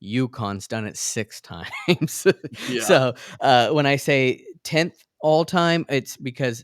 UConn's done it 6 times. Yeah. So when I say 10th all time, it's because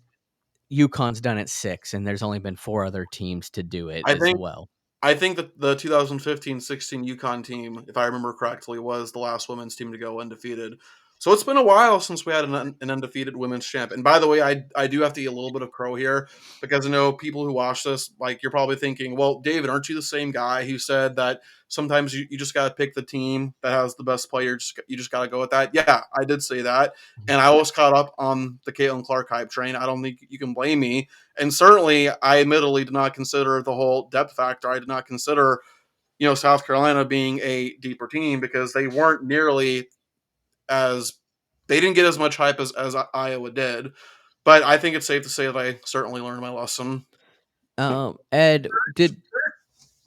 UConn's done it 6, and there's only been 4 other teams to do it I as think well. I think that the 2015-16 UConn team, if I remember correctly, was the last women's team to go undefeated. So it's been a while since we had an undefeated women's champ. And by the way, I do have to eat a little bit of crow here because I know people who watch this, like you're probably thinking, well, David, aren't you the same guy who said that sometimes you just got to pick the team that has the best players? You just got to go with that. Yeah, I did say that. And I was caught up on the Caitlin Clark hype train. I don't think you can blame me. And certainly, I admittedly did not consider the whole depth factor. I did not consider, South Carolina being a deeper team because they weren't nearly as they didn't get as much hype as Iowa did. But I think it's safe to say that I certainly learned my lesson. Ed, did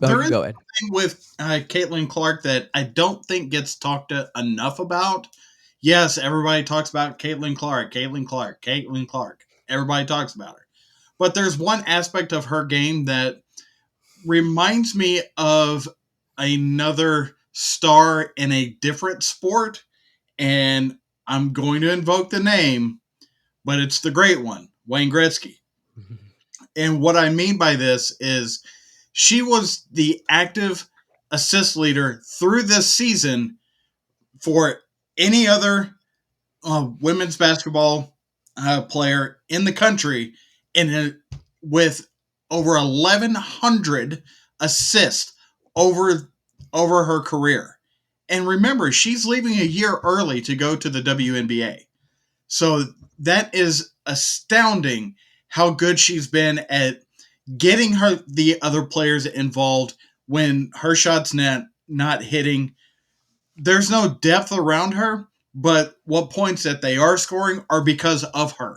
Oh, There you is go ahead. something with Caitlin Clark that I don't think gets talked enough about. Yes, everybody talks about Caitlin Clark, Caitlin Clark, Caitlin Clark. Everybody talks about her. But there's one aspect of her game that reminds me of another star in a different sport, and I'm going to invoke the name, but it's the great one, Wayne Gretzky. And what I mean by this is she was the active assist leader through this season for any other women's basketball player in the country, and with over 1,100 assists over her career. And remember, she's leaving a year early to go to the WNBA. So that is astounding how good she's been at getting the other players involved when her shot's not hitting. There's no depth around her, but what points that they are scoring are because of her.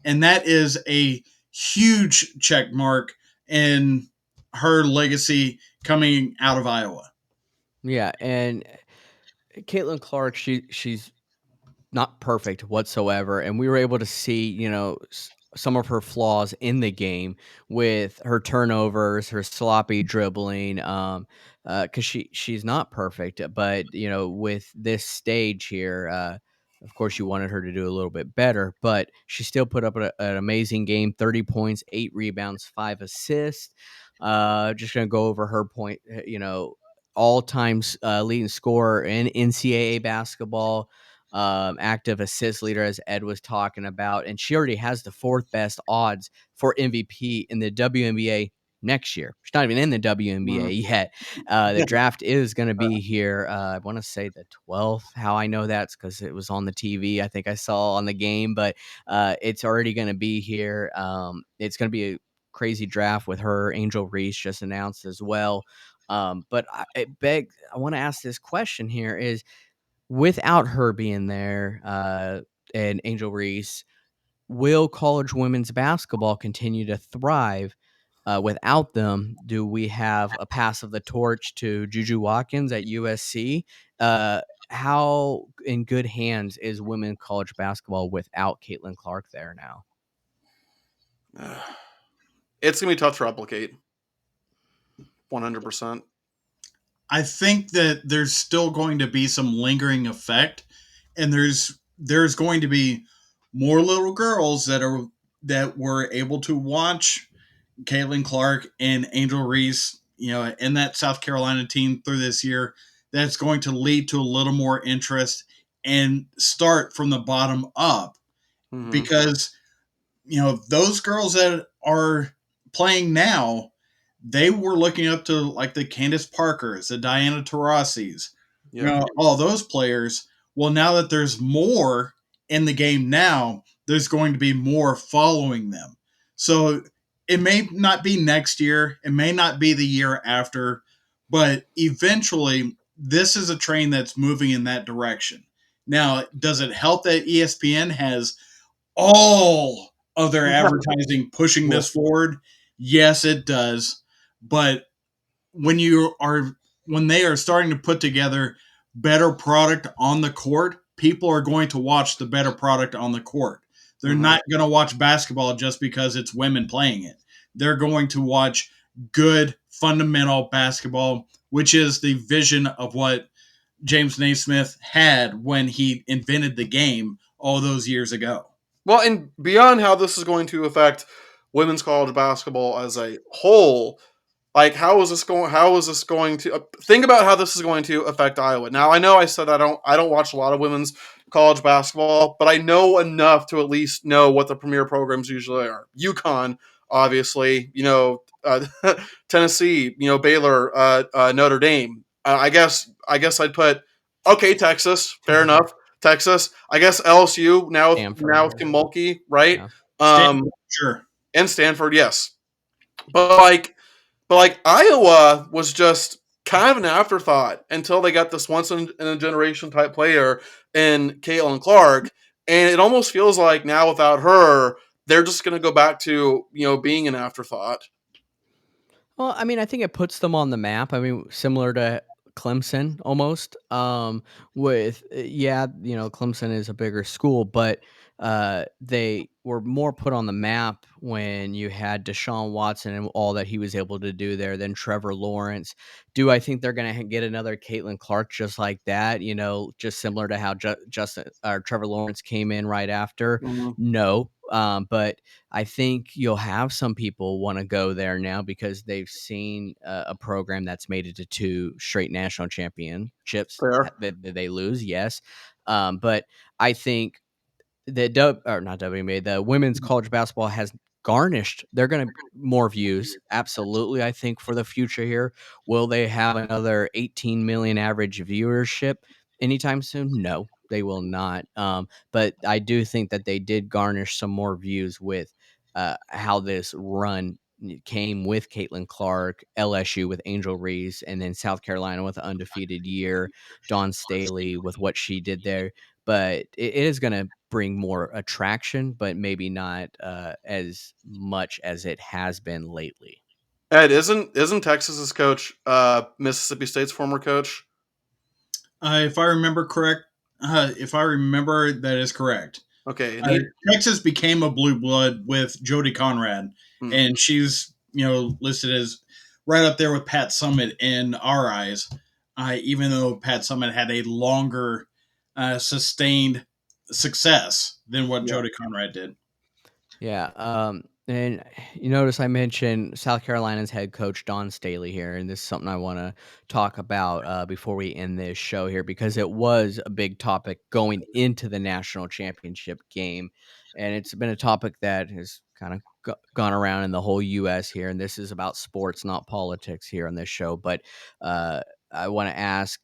And that is a huge check mark in her legacy coming out of Iowa. Yeah, and Caitlin Clark, she's not perfect whatsoever, and we were able to see, some of her flaws in the game with her turnovers, her sloppy dribbling, because she's not perfect, but with this stage here, of course, you wanted her to do a little bit better, but she still put up an amazing game: 30 points, 8 rebounds, 5 assists. Just gonna go over her point, all times leading scorer in NCAA basketball, active assist leader, as Ed was talking about, and she already has the fourth best odds for MVP in the WNBA next year. She's not even in the WNBA yet. The draft is going to be here. I want to say the 12th. How I know that's because it was on the TV. I think I saw on the game, but it's already going to be here. It's going to be a crazy draft with her. Angel Reese just announced as well. But I want to ask this question here is, without her being there, and Angel Reese, will college women's basketball continue to thrive? Without them, do we have a pass of the torch to Juju Watkins at USC? How in good hands is women college basketball without Caitlin Clark there now? It's gonna be tough to replicate. 100%. I think that there's still going to be some lingering effect, and there's going to be more little girls that were able to watch Caitlin Clark and Angel Reese, in that South Carolina team through this year. That's going to lead to a little more interest and start from the bottom up, because those girls that are playing now, they were looking up to like the Candace Parkers, the Diana Taurasi's, Yep. all those players. Well, now that there's more in the game now, there's going to be more following them. So it may not be next year, it may not be the year after, but eventually this is a train that's moving in that direction. Now, does it help that ESPN has all of their advertising pushing Well, this forward? Yes, it does. But when when they are starting to put together better product on the court, people are going to watch the better product on the court. They're not going to watch basketball just because it's women playing it. They're going to watch good fundamental basketball, which is the vision of what James Naismith had when he invented the game all those years ago. Well, and beyond how this is going to affect women's college basketball as a whole, like how is this going? How is this going to think about how this is going to affect Iowa? Now, I know I said I don't watch a lot of women's college basketball, but I know enough to at least know what the premier programs usually are. UConn, obviously, Tennessee, Baylor, Notre Dame. I guess I'd put Texas, fair enough. Texas, I guess LSU now with Stanford. Kim Mulkey, right? Yeah. Um, Stanford, sure. and Stanford, yes, but Iowa was just kind of an afterthought until they got this once in a generation type player in Caitlin Clark, and it almost feels like now without her, they're just going to go back to being an afterthought. Well, I mean, I think it puts them on the map. I mean, similar to Clemson almost. With yeah, Clemson is a bigger school, but they were more put on the map when you had Deshaun Watson and all that he was able to do there. Then Trevor Lawrence. Do I think they're going to get another Caitlin Clark just like that? Just similar to how Justin or Trevor Lawrence came in right after. Mhm. No, but I think you'll have some people want to go there now because they've seen a program that's made it to 2 straight national championships Fair. that they lose. Yes, but I think or not WNBA, the women's college basketball has garnished. They're going to more views, absolutely. I think for the future here, will they have another 18 million average viewership anytime soon? No, they will not. But I do think that they did garnish some more views with how this run came with Caitlin Clark, LSU with Angel Reese, and then South Carolina with an undefeated year, Dawn Staley with what she did there. But it is going to bring more attraction, but maybe not as much as it has been lately. Ed, isn't Texas's coach Mississippi State's former coach? If I remember correct, if I remember, that is correct. Okay, and Uh, he. Texas became a blue blood with Jody Conrad, Hmm. and she's listed as right up there with Pat Summitt in our eyes. Even though Pat Summitt had a longer sustained success than what Yeah. Jody Conrad did. Yeah. And you notice I mentioned South Carolina's head coach Dawn Staley here, and this is something I want to talk about before we end this show here because it was a big topic going into the national championship game, and it's been a topic that has kind of gone around in the whole U.S. here, and this is about sports, not politics here on this show. But I want to ask,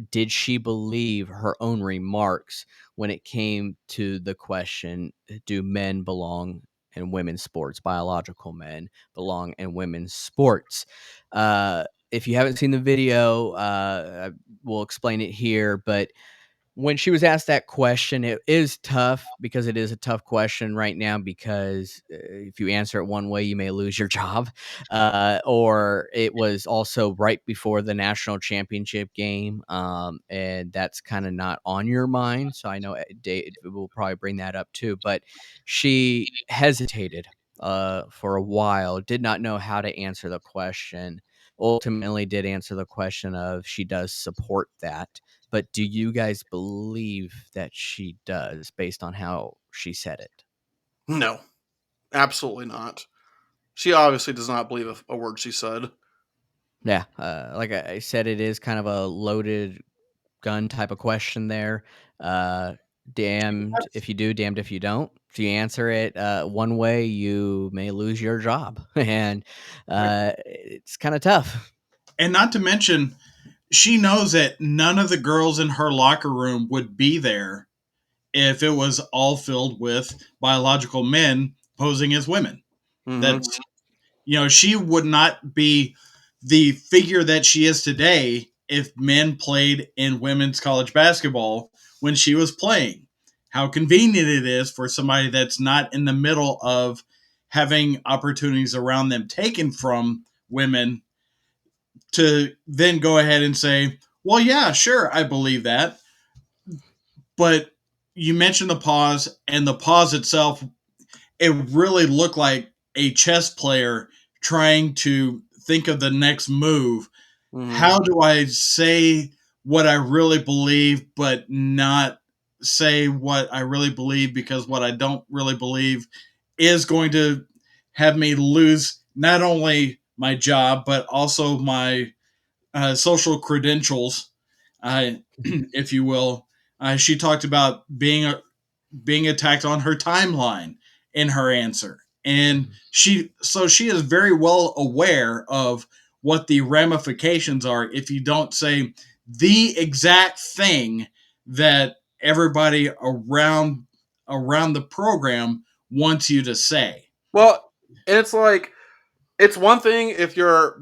did she believe her own remarks when it came to the question, do men belong in women's sports? Biological men belong in women's sports. If you haven't seen the video, I will explain it here. But when she was asked that question, it is tough because it is a tough question right now because if you answer it one way, you may lose your job. Or it was also right before the national championship game, and that's kind of not on your mind. So I know Dave will probably bring that up too. But she hesitated for a while, did not know how to answer the question. Ultimately, did answer the question of she does support that, but do you guys believe that she does based on how she said it? No, absolutely not. She obviously does not believe a word she said. Yeah, like I said, it is kind of a loaded gun type of question there. Uh, damned if you do, damned if you don't. If you answer it one way, you may lose your job, and it's kind of tough. And not to mention, she knows that none of the girls in her locker room would be there if it was all filled with biological men posing as women. Hmm. That's she would not be the figure that she is today if men played in women's college basketball when she was playing. How convenient it is for somebody that's not in the middle of having opportunities around them taken from women to then go ahead and say, well, yeah, sure, I believe that. But you mentioned the pause, and the pause itself, it really looked like a chess player trying to think of the next move. Hmm. How do I say what I really believe, but not say what I really believe because what I don't really believe is going to have me lose not only my job, but also my social credentials, if you will. She talked about being attacked on her timeline in her answer. And she is very well aware of what the ramifications are if you don't say the exact thing that everybody around the program wants you to say. Well, and it's like it's one thing if you're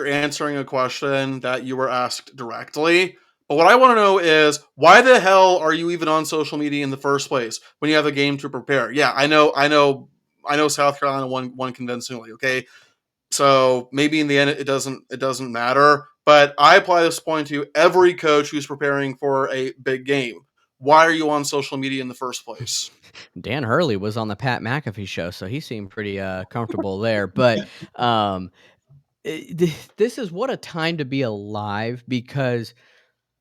answering a question that you were asked directly, but what I want to know is why the hell are you even on social media in the first place when you have a game to prepare? Yeah, I know South Carolina won convincingly. Okay, So maybe in the end it doesn't matter. But I apply this point to every coach who's preparing for a big game. Why are you on social media in the first place? Dan Hurley was on the Pat McAfee show, so he seemed pretty comfortable there. But um, this is what a time to be alive, because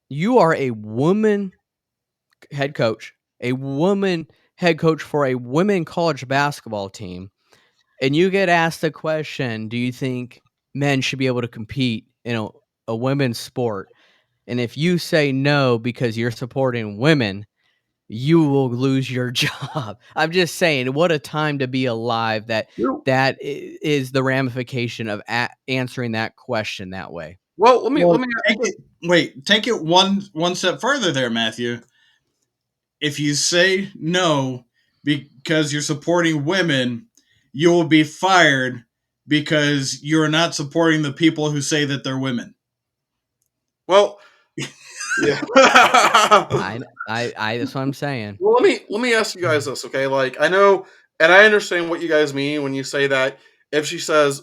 you are a woman head coach, a woman head coach for a women college basketball team, and you get asked the question, do you think men should be able to compete in a women's sport? And if you say no because you're supporting women, you will lose your job. I'm just saying, what a time to be alive, is the ramification of answering that question that way. Well, Well, take it one step further there, Matthew. If you say no because you're supporting women, you will be fired because you're not supporting the people who say that they're women. well, yeah. I that's what I'm saying. Well, let me ask you guys this, okay? Like I know, and I understand what you guys mean when you say that if she says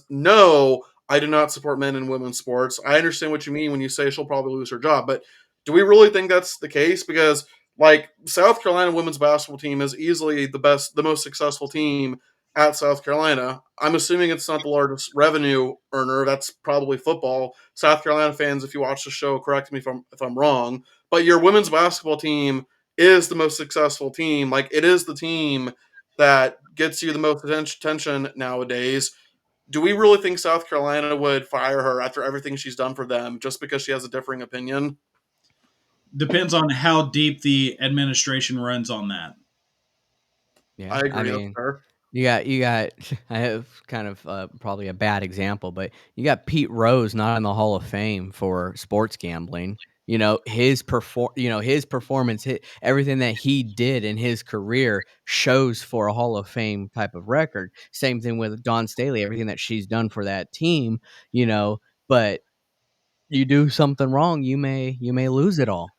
no, I do not support men and women's sports. I understand what you mean when you say she'll probably lose her job, but do we really think that's the case? Because like South Carolina women's basketball team is easily the most successful team at South Carolina. I'm assuming it's not the largest revenue earner. That's probably football. South Carolina fans, if you watch the show, correct me if I'm wrong. But your women's basketball team is the most successful team. Like it is the team that gets you the most attention nowadays. Do we really think South Carolina would fire her after everything she's done for them just because she has a differing opinion? Depends on how deep the administration runs on that. Yeah, I I agree. That's mean, fair. you got I have kind of, probably a bad example, but you got Pete Rose not in the Hall of Fame for sports gambling. His performance, everything that he did in his career shows for a Hall of Fame type of record. Same thing with Dawn Staley, everything that she's done for that team, you know, but you do something wrong, you may lose it all.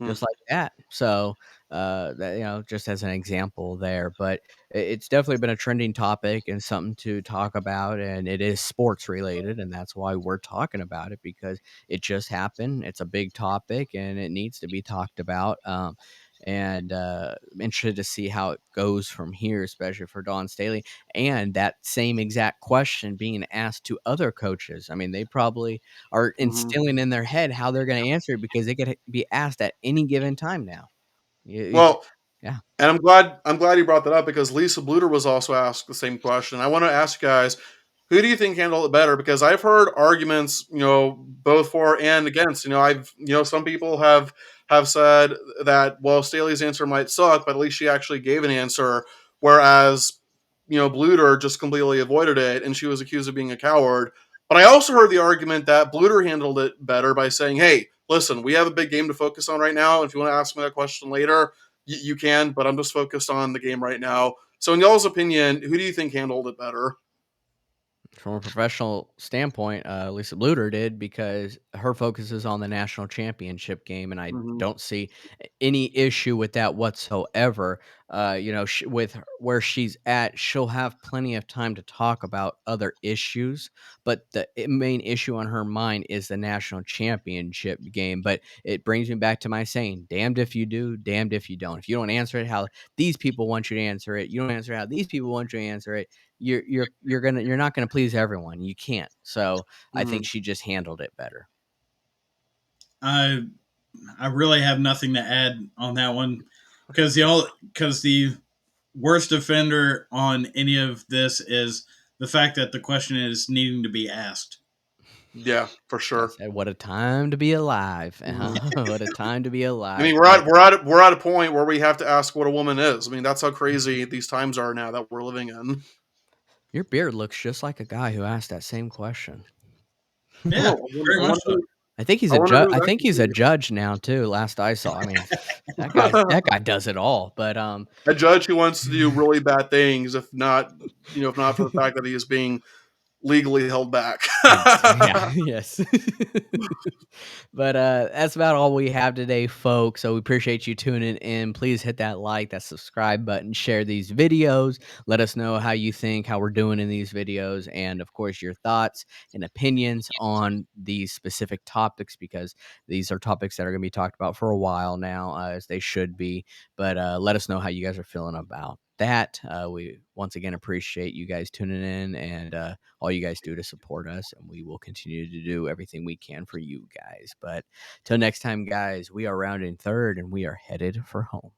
Hmm. Just like that. So, just as an example there, but it's definitely been a trending topic and something to talk about, and it is sports related, and that's why we're talking about it, because it just happened. It's a big topic, and it needs to be talked about. And I'm interested to see how it goes from here, especially for Dawn Staley, and that same exact question being asked to other coaches. I mean, they probably are Hmm. instilling in their head how they're gonna answer it, because it could be asked at any given time now. You Well, Yeah. and I'm glad you brought that up because Lisa Bluter was also asked the same question. I want to ask you guys, who do you think handled it better? Because I've heard arguments, both for and against. Some people have said that well, Staley's answer might suck, but at least she actually gave an answer, whereas Bluter just completely avoided it, and she was accused of being a coward. But I also heard the argument that Bluter handled it better by saying, "Hey, listen, we have a big game to focus on right now. If you want to ask me that question later, you can, but I'm just focused on the game right now." So, in y'all's opinion, who do you think handled it better? From a professional standpoint, Lisa Bluter did, because her focus is on the national championship game, and I Hmm. don't see any issue with that whatsoever. With where she's at, she'll have plenty of time to talk about other issues, but the main issue on her mind is the national championship game. But it brings me back to my saying, damned if you do, damned if you don't. If you don't answer it how these people want you to answer it, you don't answer it how these people want you to answer it, you're not gonna please everyone. You can't. So I Hmm. think she just handled it better. I I really have nothing to add on that one because the worst offender on any of this is the fact that the question is needing to be asked. Yeah, for I sure. said, "What a time to be alive." Hmm. What a time to be I alive. mean, But we're at a point where we have to ask what a woman is. I mean, that's how crazy these times are now that we're living in. your beard looks just like a guy who asked that same question. Yeah, Oh, very much so. I wonder who I that think could he's a be. judge now too, last I saw. I mean, that guy does it all. But, A judge who wants to do really bad things, if not for the fact that he is being legally held back. Yes. Yeah. Yes. But that's about all we have today, folks. So we appreciate you tuning in. Please hit that like, that subscribe button, share these videos. Let us know how you think, how we're doing in these videos, and of course, your thoughts and opinions on these specific topics, because these are topics that are going to be talked about for a while now, as they should be. But let us know how you guys are feeling about that. We once again appreciate you guys tuning in, and all you guys do to support us, and we will continue to do everything we can for you guys. But till next time, guys, we are rounding third, and we are headed for home.